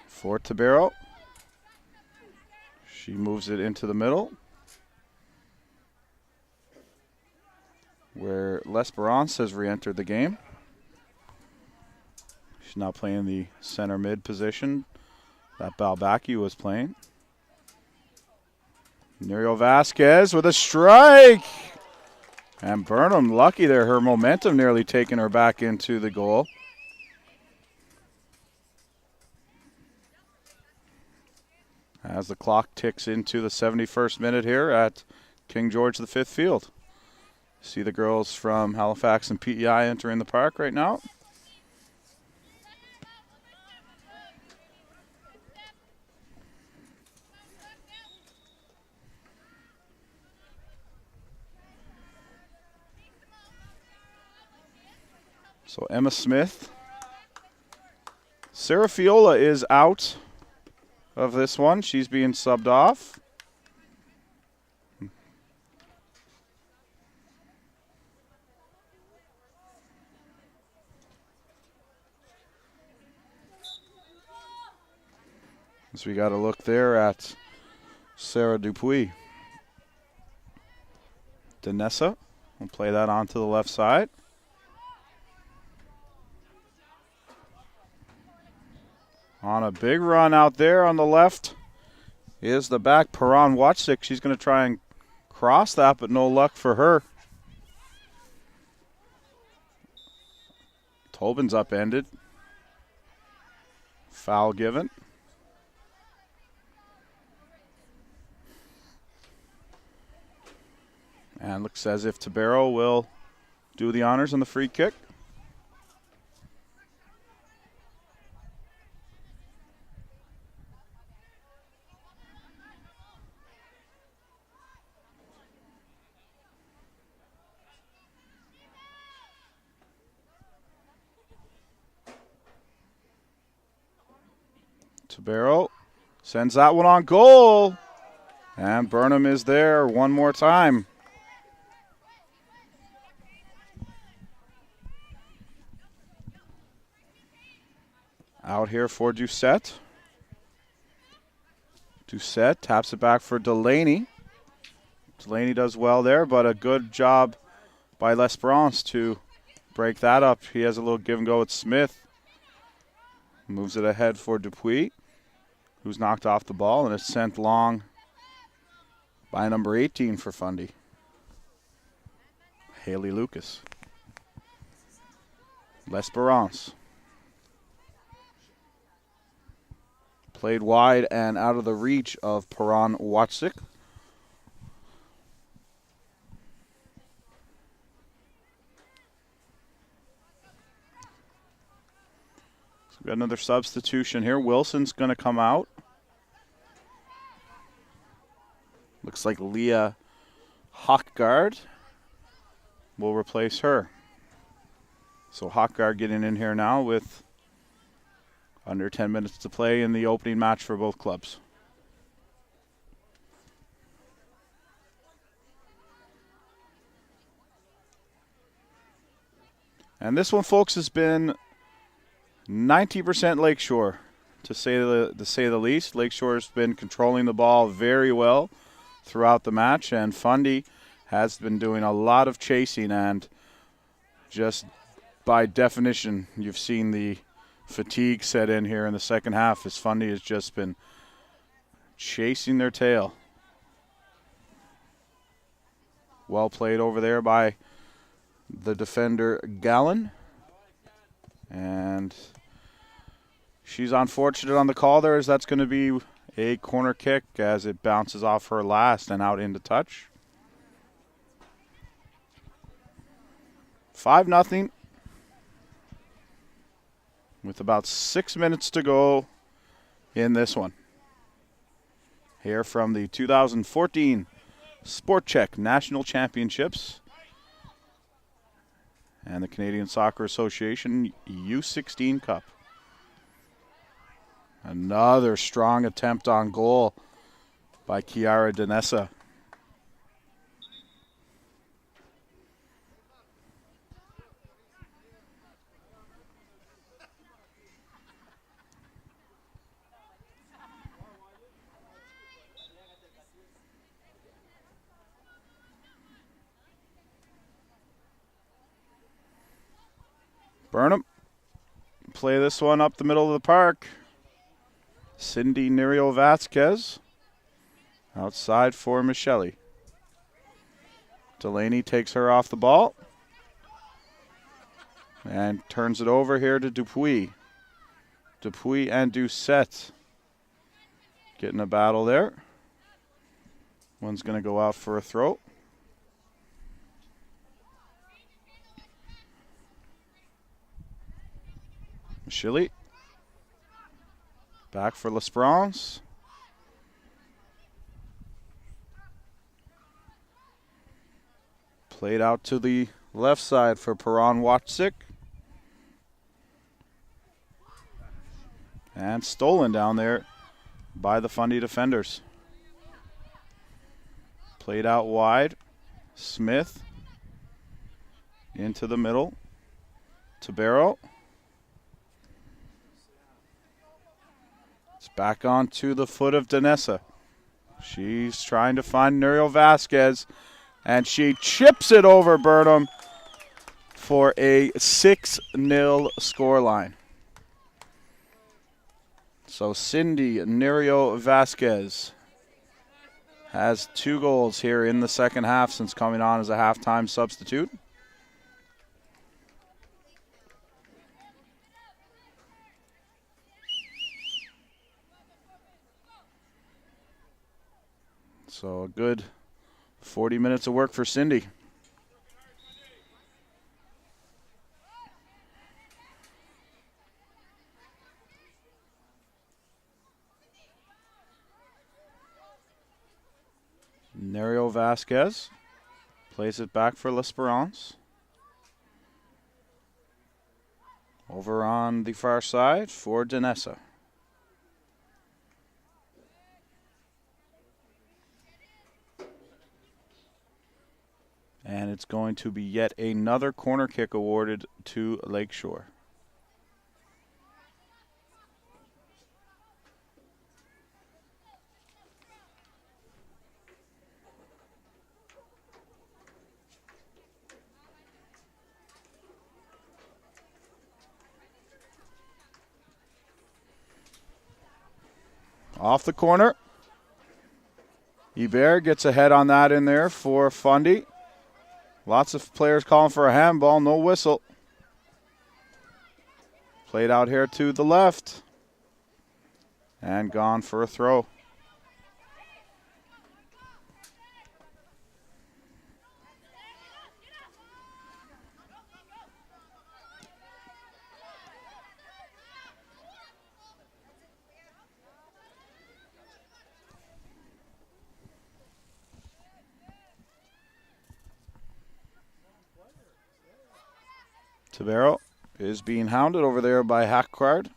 for Tabero. She moves it into the middle, where L'Esperance has re-entered the game. She's now playing the center mid position that Balbaki was playing. Nerio Vasquez with a strike! And Burnham, lucky there, her momentum nearly taking her back into the goal. as the clock ticks into the 71st minute here at King George V Field. See the girls from Halifax and PEI entering the park right now. So Emma Smith. Sarah Fiola is out of this one. She's being subbed off. So we got a look there at Sarah Dupuis. Danessa will play that onto the left side. On a big run out there on the left is the back, Perron Watchsick. She's going to try and cross that, but no luck for her. Tobin's upended. Foul given. And looks as if Tabero will do the honors on the free kick. Tabero sends that one on goal. And Burnham is there one more time. Out here for Doucette. Doucette taps it back for Delaney. Delaney does well there, but a good job by L'Esperance to break that up. He has a little give and go with Smith. Moves it ahead for Dupuis, who's knocked off the ball, and it's sent long by number 18 for Fundy, Haley Lucas. L'Esperance. Played wide and out of the reach of Perron Watchsick. So we got another substitution here. Wilson's going to come out. Looks like Leah Hockgard will replace her. So Hockgard getting in here now with under 10 minutes to play in the opening match for both clubs. And this one, folks, has been 90% Lakeshore, to say the least. Lakeshore's been controlling the ball very well throughout the match, and Fundy has been doing a lot of chasing, and just by definition, you've seen the fatigue set in here in the second half as Fundy has just been chasing their tail. Well played over there by the defender Gallen. And she's unfortunate on the call there, as that's going to be a corner kick as it bounces off her last and out into touch. 5-0. With about 6 minutes to go in this one. Here from the 2014 Sport Check National Championships and the Canadian Soccer Association U16 Cup. Another strong attempt on goal by Kiara Danessa. Burnham play this one up the middle of the park. Cindy Nerio Vasquez outside for Michele. Delaney takes her off the ball and turns it over here to Dupuis. Dupuis and Doucette Getting a battle there. One's going to go out for a throw. Shilly. Back for L'Esperance. Played out to the left side for Perron Watchsick. And stolen down there by the Fundy defenders. Played out wide. Smith into the middle. Tabero. It's back on to the foot of Danessa. She's trying to find Nuriel Vasquez, and she chips it over Burnham for a 6-0 scoreline. So Cindy Nuriel Vasquez has 2 goals here in the second half since coming on as a halftime substitute. So a good 40 minutes of work for Cindy. Nuriel Vasquez plays it back for L'Esperance. Over on the far side for Danessa. And it's going to be yet another corner kick awarded to Lakeshore. Off the corner. Hebert gets a head on that in there for Fundy. Lots of players calling for a handball, no whistle. Played out here to the left. And gone for a throw. Tabero is being hounded over there by Hockgard.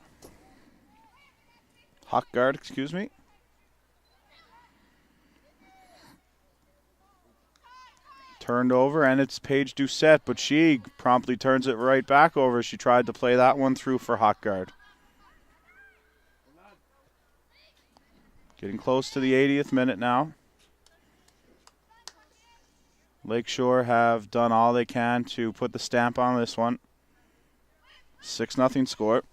Hockgard, excuse me. Turned over, and it's Paige Doucette, but she promptly turns it right back over. She tried to play that one through for Hockgard. Getting close to the 80th minute now. Lakeshore have done all they can to put the stamp on this one. 6-0 score.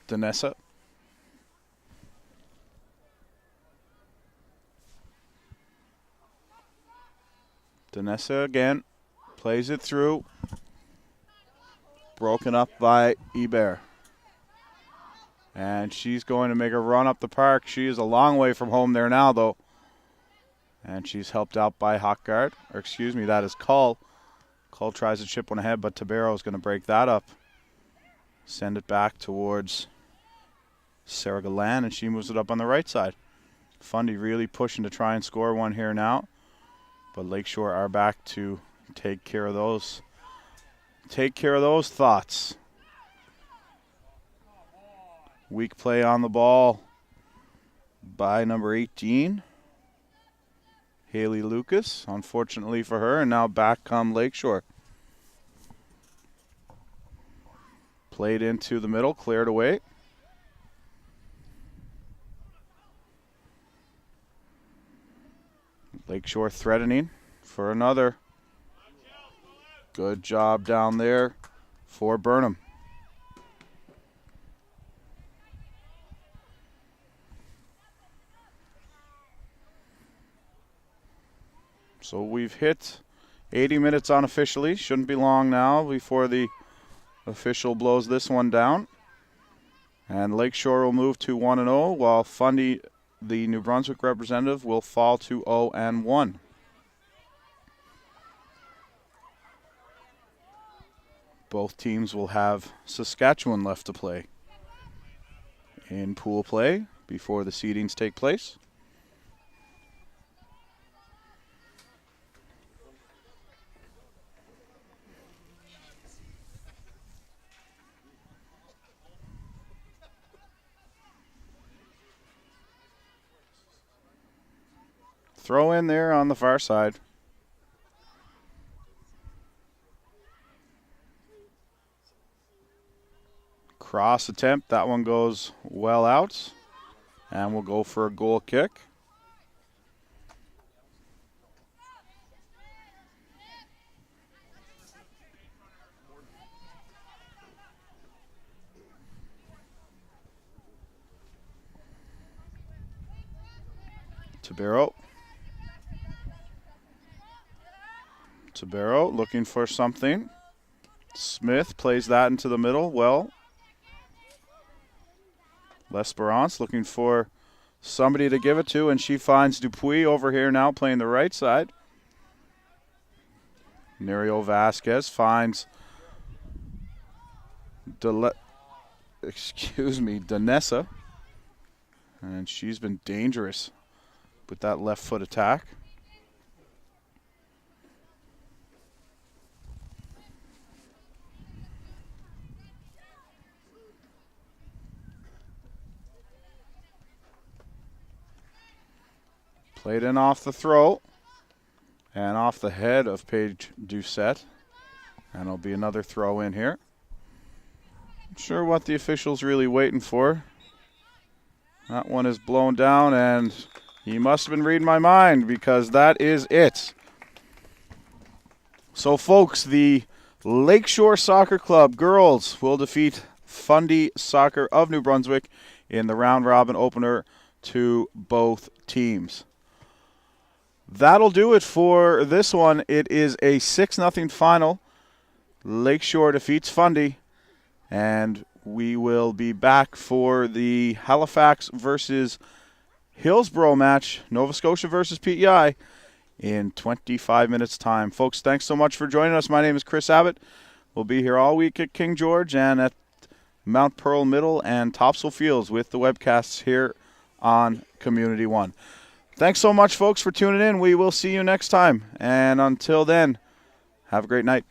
Danessa. Danessa again. Plays it through. Broken up by Hebert. And she's going to make a run up the park. She is a long way from home there now, though. And she's helped out by Hockgard. Or excuse me, that is Cull. Cull tries to chip one ahead, but Tabero is going to break that up. Send it back towards Sarah Galan, and she moves it up on the right side. Fundy really pushing to try and score one here now. But Lakeshore are back to take care of those thoughts. Weak play on the ball by number 18, Haley Lucas, unfortunately for her, and now back come Lakeshore. Played into the middle, cleared away. Lakeshore threatening for another. Good job down there for Burnham. So we've hit 80 minutes unofficially. Shouldn't be long now before the official blows this one down. And Lakeshore will move to 1-0, while Fundy, the New Brunswick representative, will fall to 0-1. Both teams will have Saskatchewan left to play in pool play before the seedings take place. Throw in there on the far side. Cross attempt. That one goes well out. And we'll go for a goal kick. Tabero looking for something. Smith plays that into the middle. Well, L'Esperance looking for somebody to give it to, and she finds Dupuis over here now playing the right side. Nerio Vasquez finds Danessa, and she's been dangerous with that left foot attack. Played in off the throw and off the head of Paige Doucette. And it'll be another throw in here. Not sure what the official's really waiting for. That one is blown down, and he must have been reading my mind because that is it. So, folks, the Lakeshore Soccer Club girls will defeat Fundy Soccer of New Brunswick in the round-robin opener to both teams. That'll do it for this one. It is a 6-0 final. Lakeshore defeats Fundy, and we will be back for the Halifax versus Hillsborough match, Nova Scotia versus PEI, in 25 minutes' time. Folks, thanks so much for joining us. My name is Chris Abbott. We'll be here all week at King George and at Mount Pearl Middle and Topsail Fields with the webcasts here on Community One. Thanks so much, folks, for tuning in. We will see you next time. And until then, have a great night.